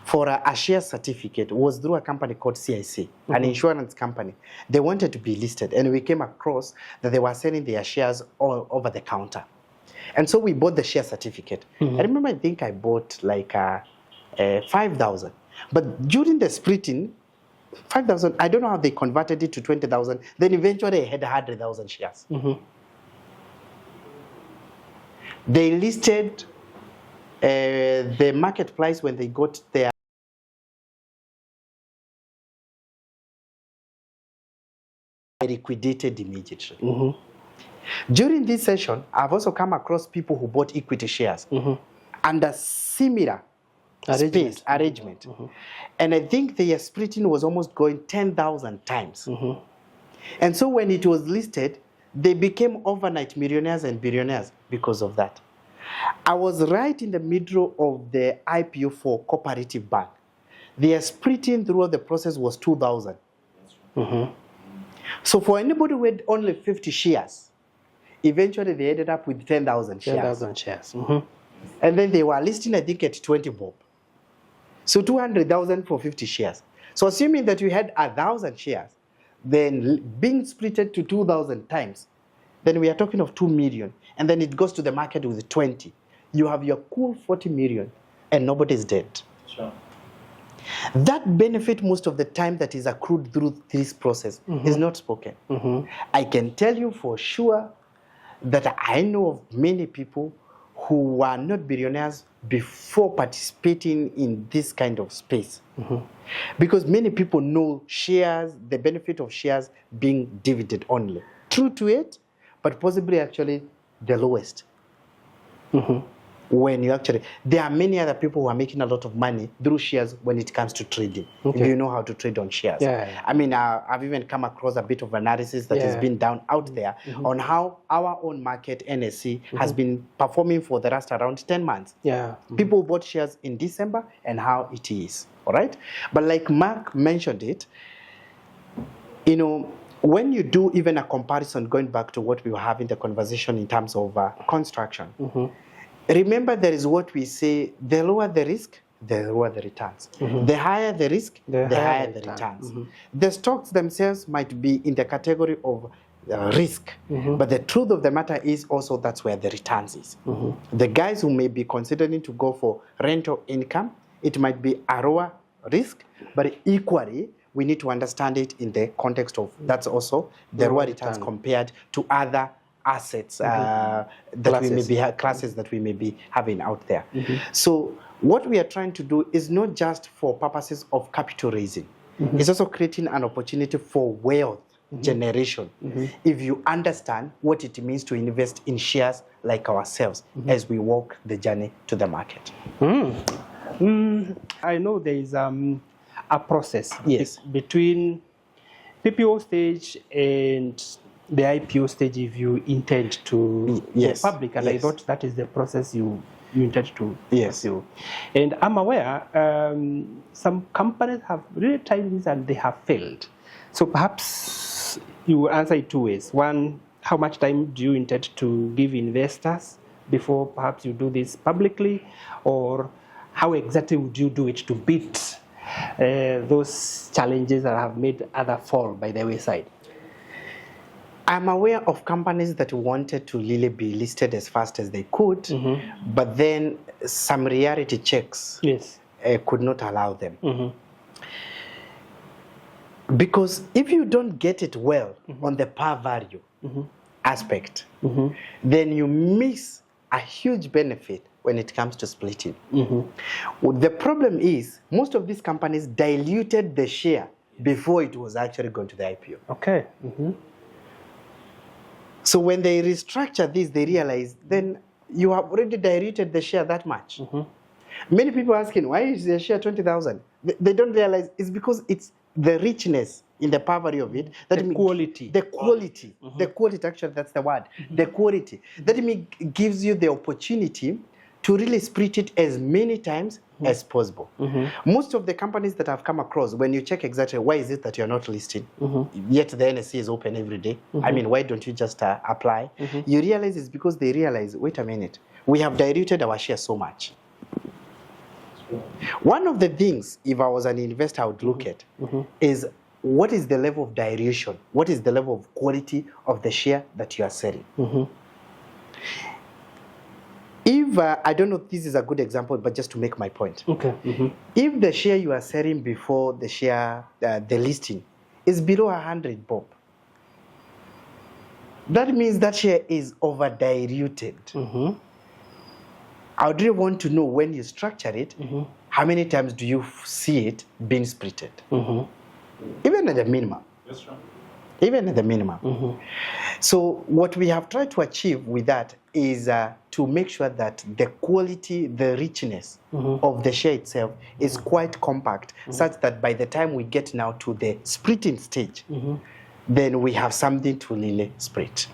for a share certificate was through a company called CIC, an insurance company. They wanted to be listed, and we came across that they were selling their shares all over the counter. And so we bought the share certificate. I remember, I think I bought like 5,000. But during the splitting, 5,000, I don't know how they converted it to 20,000. Then eventually I had 100,000 shares. They listed the market price when they got their liquidated immediately. During this session, I've also come across people who bought equity shares under similar arrangement. And I think their splitting was almost going 10,000 times. And so when it was listed, they became overnight millionaires and billionaires because of that. I was right in the middle of the IPO for Cooperative Bank. Their splitting throughout the process was 2,000. So for anybody who had only 50 shares, eventually they ended up with 10,000 shares. 10,000 shares. And then they were listing, I think, at 20 bob. So 200,000 for 50 shares. So assuming that you had 1,000 shares, then being splitted to 2,000 times, then we are talking of 2 million. And then it goes to the market with 20. You have your cool 40 million. and nobody's dead. Sure. That benefit most of the time that is accrued through this process is not spoken. I can tell you for sure that I know of many people who were not billionaires before participating in this kind of space. Because many people know shares, the benefit of shares being dividend only. True to it, but possibly actually the lowest. When you actually, there are many other people who are making a lot of money through shares when it comes to trading. If you know how to trade on shares. I mean, I've even come across a bit of analysis that has been down out there on how our own market, NSC, has been performing for the last around 10 months. People bought shares in December and how it is, all right? But like Mark mentioned it, you know, when you do even a comparison, going back to what we were having the conversation in terms of construction, remember, there is what we say, the lower the risk, the lower the returns. The higher the risk, the higher the returns. The stocks themselves might be in the category of risk, but the truth of the matter is also that's where the returns is. The guys who may be considering to go for rental income, it might be a lower risk, but equally, we need to understand it in the context of that's also the lower returns compared to other assets that we may be classes that we may be having out there. So what we are trying to do is not just for purposes of capital raising. It's also creating an opportunity for wealth generation if you understand what it means to invest in shares like ourselves as we walk the journey to the market. I know there is a process between PPO stage and the IPO stage if you intend to go public, and I thought that is the process you intend to pursue. And I'm aware some companies have really tried this and they have failed. So perhaps you will answer it two ways. One, how much time do you intend to give investors before perhaps you do this publicly, or how exactly would you do it to beat those challenges that have made others fall by the wayside? I'm aware of companies that wanted to really be listed as fast as they could, but then some reality checks could not allow them. Because if you don't get it well on the par value aspect, then you miss a huge benefit when it comes to splitting. The problem is most of these companies diluted the share before it was actually going to the IPO. So when they restructure this, they realize then you have already diluted the share that much. Many people are asking, why is the share 20,000? They don't realize it's because it's the richness in the poverty of it. That the quality. The quality. The quality, actually, that's the word. The quality. That gives you the opportunity to really split it as many times as possible. Most of the companies that I've come across, when you check exactly why is it that you're not listed, yet the NSC is open every day, I mean, why don't you just apply? You realize it's because they realize, wait a minute, we have diluted our share so much. One of the things, if I was an investor, I would look at is what is the level of dilution? What is the level of quality of the share that you are selling? If, I don't know if this is a good example, but just to make my point. If the share you are selling before the share, the listing, is below 100 bob, that means that share is over diluted. I would really want to know when you structure it, how many times do you see it being splitted? Even at the minimum. That's right. Even at the minimum. So what we have tried to achieve with that is to make sure that the quality, the richness of the share itself is quite compact, such that by the time we get now to the splitting stage, then we have something to really split.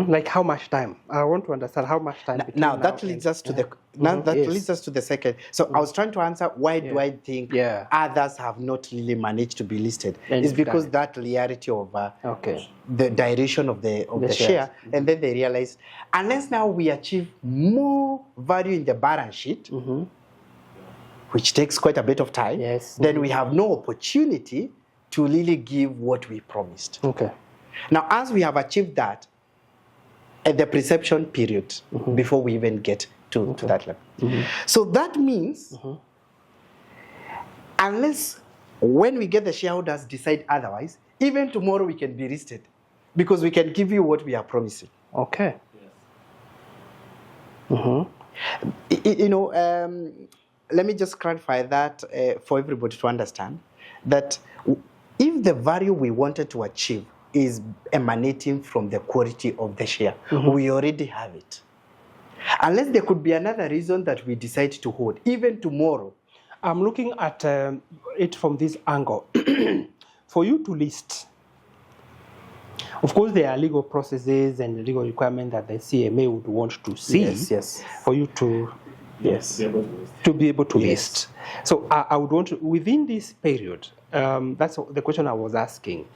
Like how much time? I want to understand how much time. Now that leads us to the leads us to the second. So I was trying to answer why do I think others have not really managed to be listed? It's because that reality of the dilution of the share, and then they realize unless now we achieve more value in the balance sheet, which takes quite a bit of time, then we have no opportunity to really give what we promised. Now, as we have achieved that, at the perception period, before we even get to that level. So that means, unless when we get the shareholders decide otherwise, even tomorrow we can be listed because we can give you what we are promising. Okay. Let me just clarify that for everybody to understand that if the value we wanted to achieve is emanating from the quality of the share, we already have it. Unless there could be another reason that we decide to hold, even tomorrow. I'm looking at it from this angle. For you to list, of course, there are legal processes and legal requirements that the CMA would want to see for you to be able to list. So I would want to, within this period, that's the question I was asking,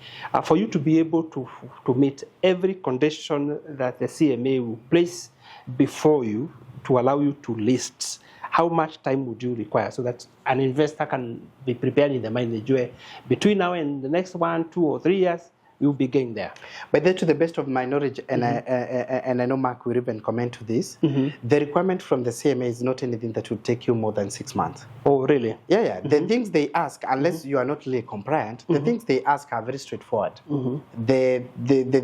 for you to be able to meet every condition that the CMA will place before you to allow you to list, how much time would you require so that an investor can be prepared in the mind between now and the next 1, 2, or 3 years, you'll be getting there? But then, to the best of my knowledge, and I know Mark will even comment to this, the requirement from the CMA is not anything that will take you more than 6 months. Oh, really? Yeah. The things they ask, unless you are not really compliant, the things they ask are very straightforward. The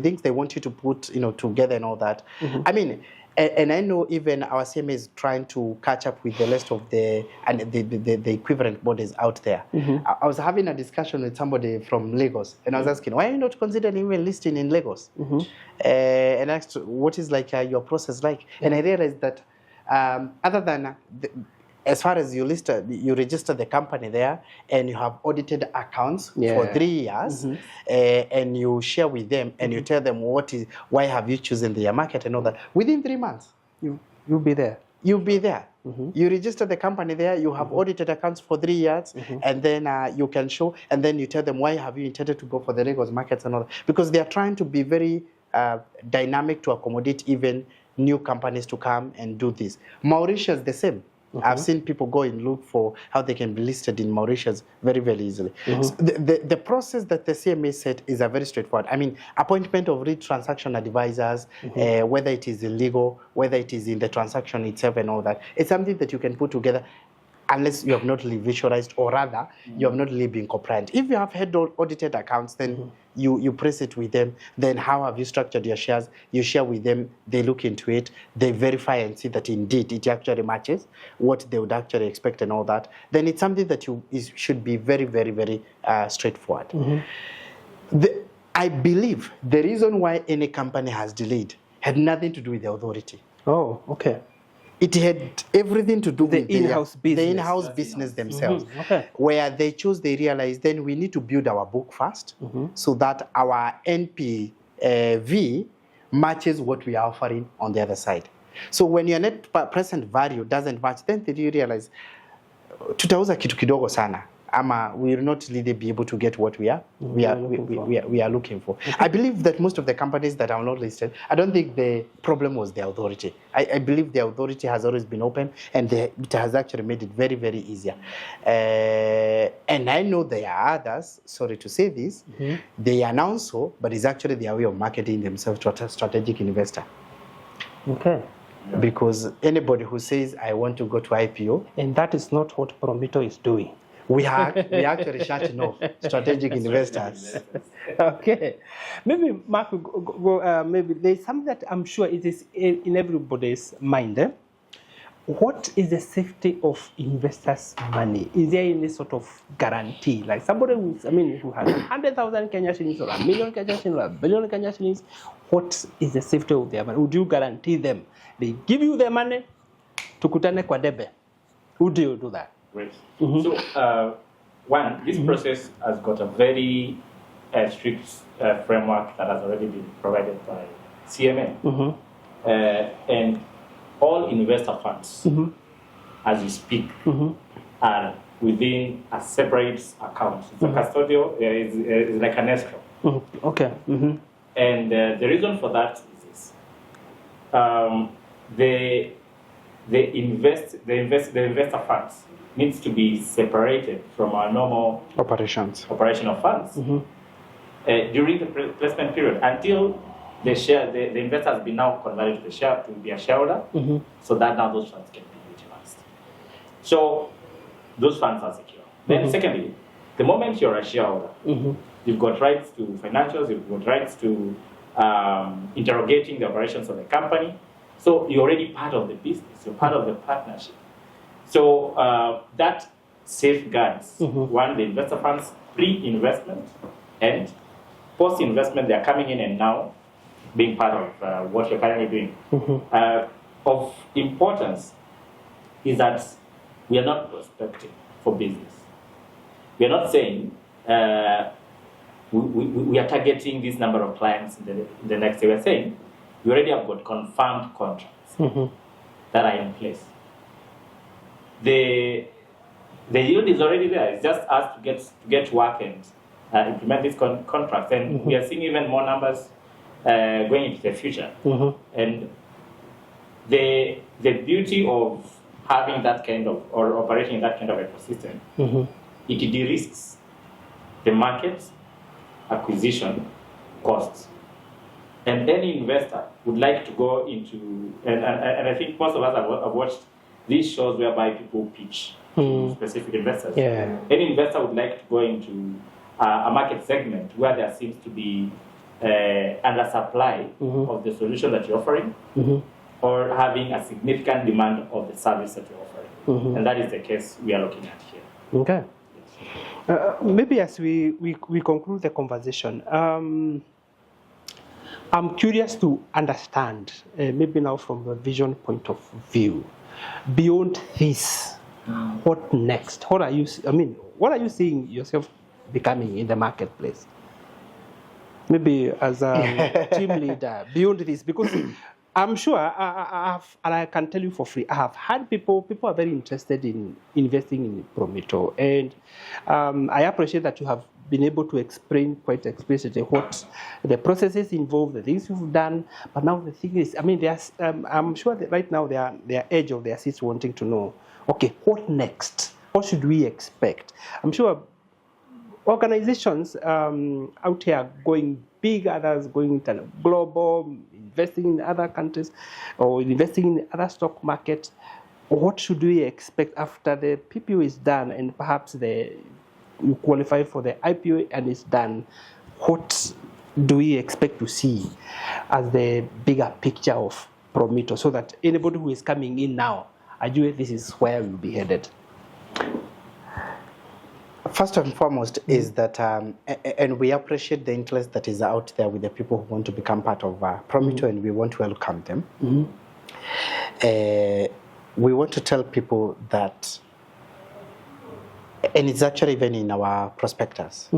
things they want you to put together and all that. I mean, and I know even our CMA is trying to catch up with the rest of the equivalent bodies out there. I was having a discussion with somebody from Lagos, and I was asking, why are you not considering even listing in Lagos? And I asked, what is like your process like? And I realized that other than as far as you register the company there, and you have audited accounts for 3 years, and you share with them, and you tell them why have you chosen their market and all that. Within 3 months, you'll be there. You'll be there. You register the company there, you have audited accounts for 3 years, and then you can show, and then you tell them why have you intended to go for the Lagos markets and all that. Because they are trying to be very dynamic to accommodate even new companies to come and do this. Mauritius, the same. I've seen people go and look for how they can be listed in Mauritius very, very easily. So the process that the CMA set is a very straightforward. I mean, appointment of lead transaction advisors, whether it is illegal, whether it is in the transaction itself and all that, it's something that you can put together unless you have not really visualized, or rather, you have not really been compliant. If you have had audited accounts, then you press it with them. Then how have you structured your shares? You share with them, they look into it, they verify and see that indeed it actually matches what they would actually expect and all that. Then it's something that should be very, very, very straightforward. I believe the reason why any company has delayed had nothing to do with the authority. Oh, okay. It had everything to do with the in-house business. The in-house business themselves. Where they realized then we need to build our book first so that our NPV matches what we are offering on the other side. So when your net present value doesn't match, then you realize tutauza kitu kidogo sana. Ama we will not really be able to get what we are looking for. I believe that most of the companies that are not listed, I don't think the problem was the authority. I believe the authority has always been open, and it has actually made it very, very easier. And I know there are others, sorry to say this, they announce so, but it's actually their way of marketing themselves to a strategic investor. Okay. Because anybody who says, I want to go to IPO. And that is not what Prometo is doing. We actually shutting off strategic investors. Okay. Maybe, Mark, maybe there's something that I'm sure it is in everybody's mind. What is the safety of investors' money? Is there any sort of guarantee? Like somebody who has 100,000 Kenya shillings or 1 million Kenya shillings or 1 billion Kenya shillings, what is the safety of their money? Would you guarantee them? They give you their money, tukutane kwa debe. Would you do that? Great. So, one, this process has got a very strict framework that has already been provided by CMA. And all investor funds, as you speak, are within a separate account. It's a custodial, it's like an escrow. Okay. And the reason for that is this. The investor funds needs to be separated from our normal operational funds during the placement period until the investor has been now converted to be a shareholder, so that now those funds can be utilized. So those funds are secure. Then secondly, the moment you're a shareholder, you've got rights to financials, you've got rights to interrogating the operations of the company. So you're already part of the business, you're part of the partnership. So that safeguards, one, the investor funds pre-investment and post-investment, they're coming in and now being part of what you're currently doing. Of importance is that we are not prospecting for business. We are not saying we are targeting this number of clients in the next year. We are saying we already have got confirmed contracts that are in place. The yield is already there. It's just us to get to work and implement these contracts. And we are seeing even more numbers going into the future. And the beauty of having that kind of, or operating in that kind of ecosystem, it de-risks the market acquisition costs. And any investor would like to go into, and I think most of us have watched these shows whereby people pitch to specific investors. Any investor would like to go into a market segment where there seems to be undersupply of the solution that you're offering, or having a significant demand of the service that you're offering. And that is the case we are looking at here. Okay. Maybe as we conclude the conversation, I'm curious to understand, maybe now from a vision point of view, beyond this, what next? What are you seeing yourself becoming in the marketplace? Maybe as a team leader, beyond this, because I'm sure I have, and I can tell you for free, I have had people are very interested in investing in Prometo, and I appreciate that you have been able to explain quite explicitly what the processes involved, the things you've done. But now the thing is, I'm sure that right now they are edge of their seats wanting to know, okay, what next? What should we expect? I'm sure organizations out here going big, others going global, investing in other countries, or investing in other stock markets. What should we expect after the PPO is done and perhaps you qualify for the IPO and it's done? What do we expect to see as the bigger picture of Prometo, so that anybody who is coming in now, this is where we'll be headed? First and foremost is that, and we appreciate the interest that is out there with the people who want to become part of Prometo, and we want to welcome them. We want to tell people that, and it's actually even in our prospectus,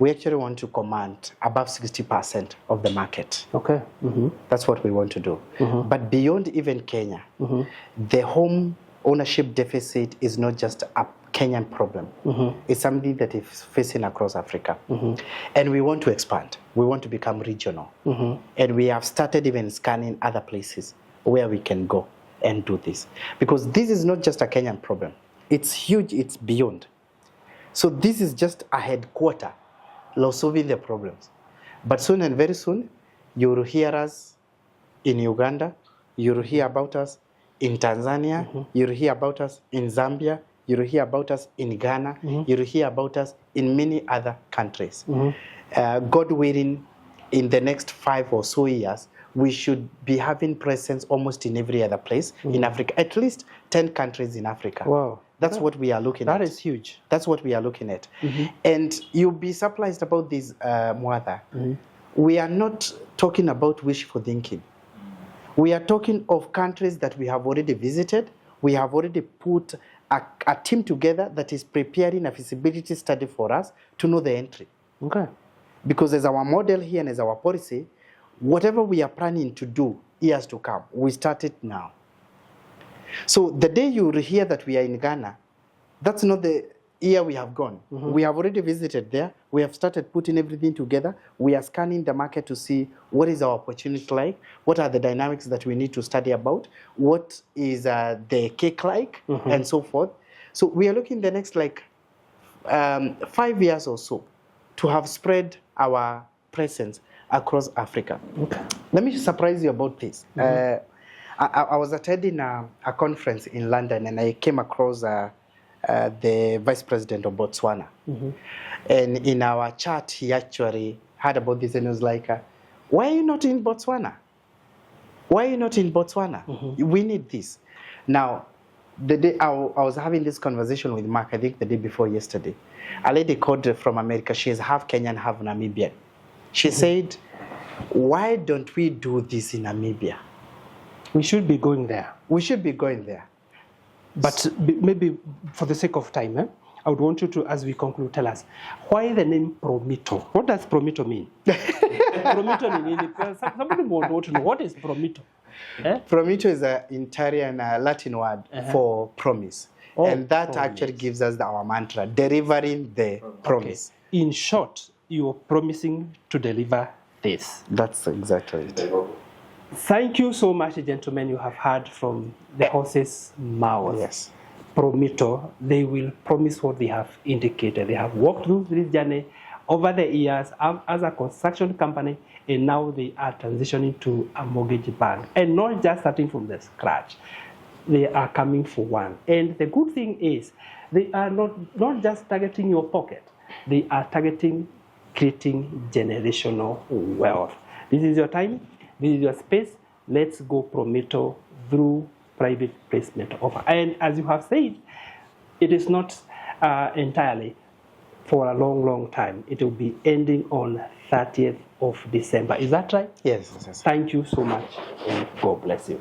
we actually want to command above 60% of the market. Okay. That's what we want to do. But beyond even Kenya, the home ownership deficit is not just a Kenyan problem. It's something that is facing across Africa. And we want to expand. We want to become regional. And we have started even scanning other places where we can go and do this. Because this is not just a Kenyan problem. It's huge, it's beyond. So this is just a headquarter of solving the problems. But soon and very soon, you will hear us in Uganda, you will hear about us in Tanzania, you'll hear about us in Zambia, you'll hear about us in Ghana, you'll hear about us in many other countries. God willing, in the next 5 or so years, we should be having presence almost in every other place in Africa, at least 10 countries in Africa. Wow. That's what we are looking at. That is huge. That's what we are looking at. And you'll be surprised about this, Mwatha. We are not talking about wishful thinking. We are talking of countries that we have already visited. We have already put a team together that is preparing a feasibility study for us to know the entry. Okay. Because as our model here and as our policy, whatever we are planning to do years to come, we start it now. So the day you hear that we are in Ghana, that's not the year we have gone. We have already visited there. We have started putting everything together. We are scanning the market to see what is our opportunity like, what are the dynamics that we need to study about, what is the cake like, and so forth. So we are looking the next 5 years or so to have spread our presence across Africa. Okay. Let me surprise you about this. I was attending a conference in London, and I came across the Vice President of Botswana. And in our chat, he actually heard about this and was like, why are you not in Botswana? Why are you not in Botswana? We need this. Now, the day I was having this conversation with Mark, I think the day before yesterday, a lady called from America. She is half Kenyan, half Namibian. She said, why don't we do this in Namibia? We should be going there. We should be going there. But maybe for the sake of time, I would want you to, as we conclude, tell us why the name Promito. What does Promito mean? Promito means, somebody would want to know, what is Promito? Promito is an Italian Latin word for promise. And that actually gives us our mantra, delivering the promise. Okay. In short, you are promising to deliver this. That's exactly it. Thank you so much, gentlemen. You have heard from the horse's mouth. Yes. Prometo, they will promise what they have indicated. They have walked through this journey over the years as a construction company, and now they are transitioning to a mortgage bank. And not just starting from the scratch. They are coming for one. And the good thing is, they are not just targeting your pocket. They are targeting creating generational wealth. This is your time. This is your space. Let's go Prometo through private placement offer. And as you have said, it is not entirely for a long, long time. It will be ending on 30th of December. Is that right? Yes. Thank you so much, and God bless you.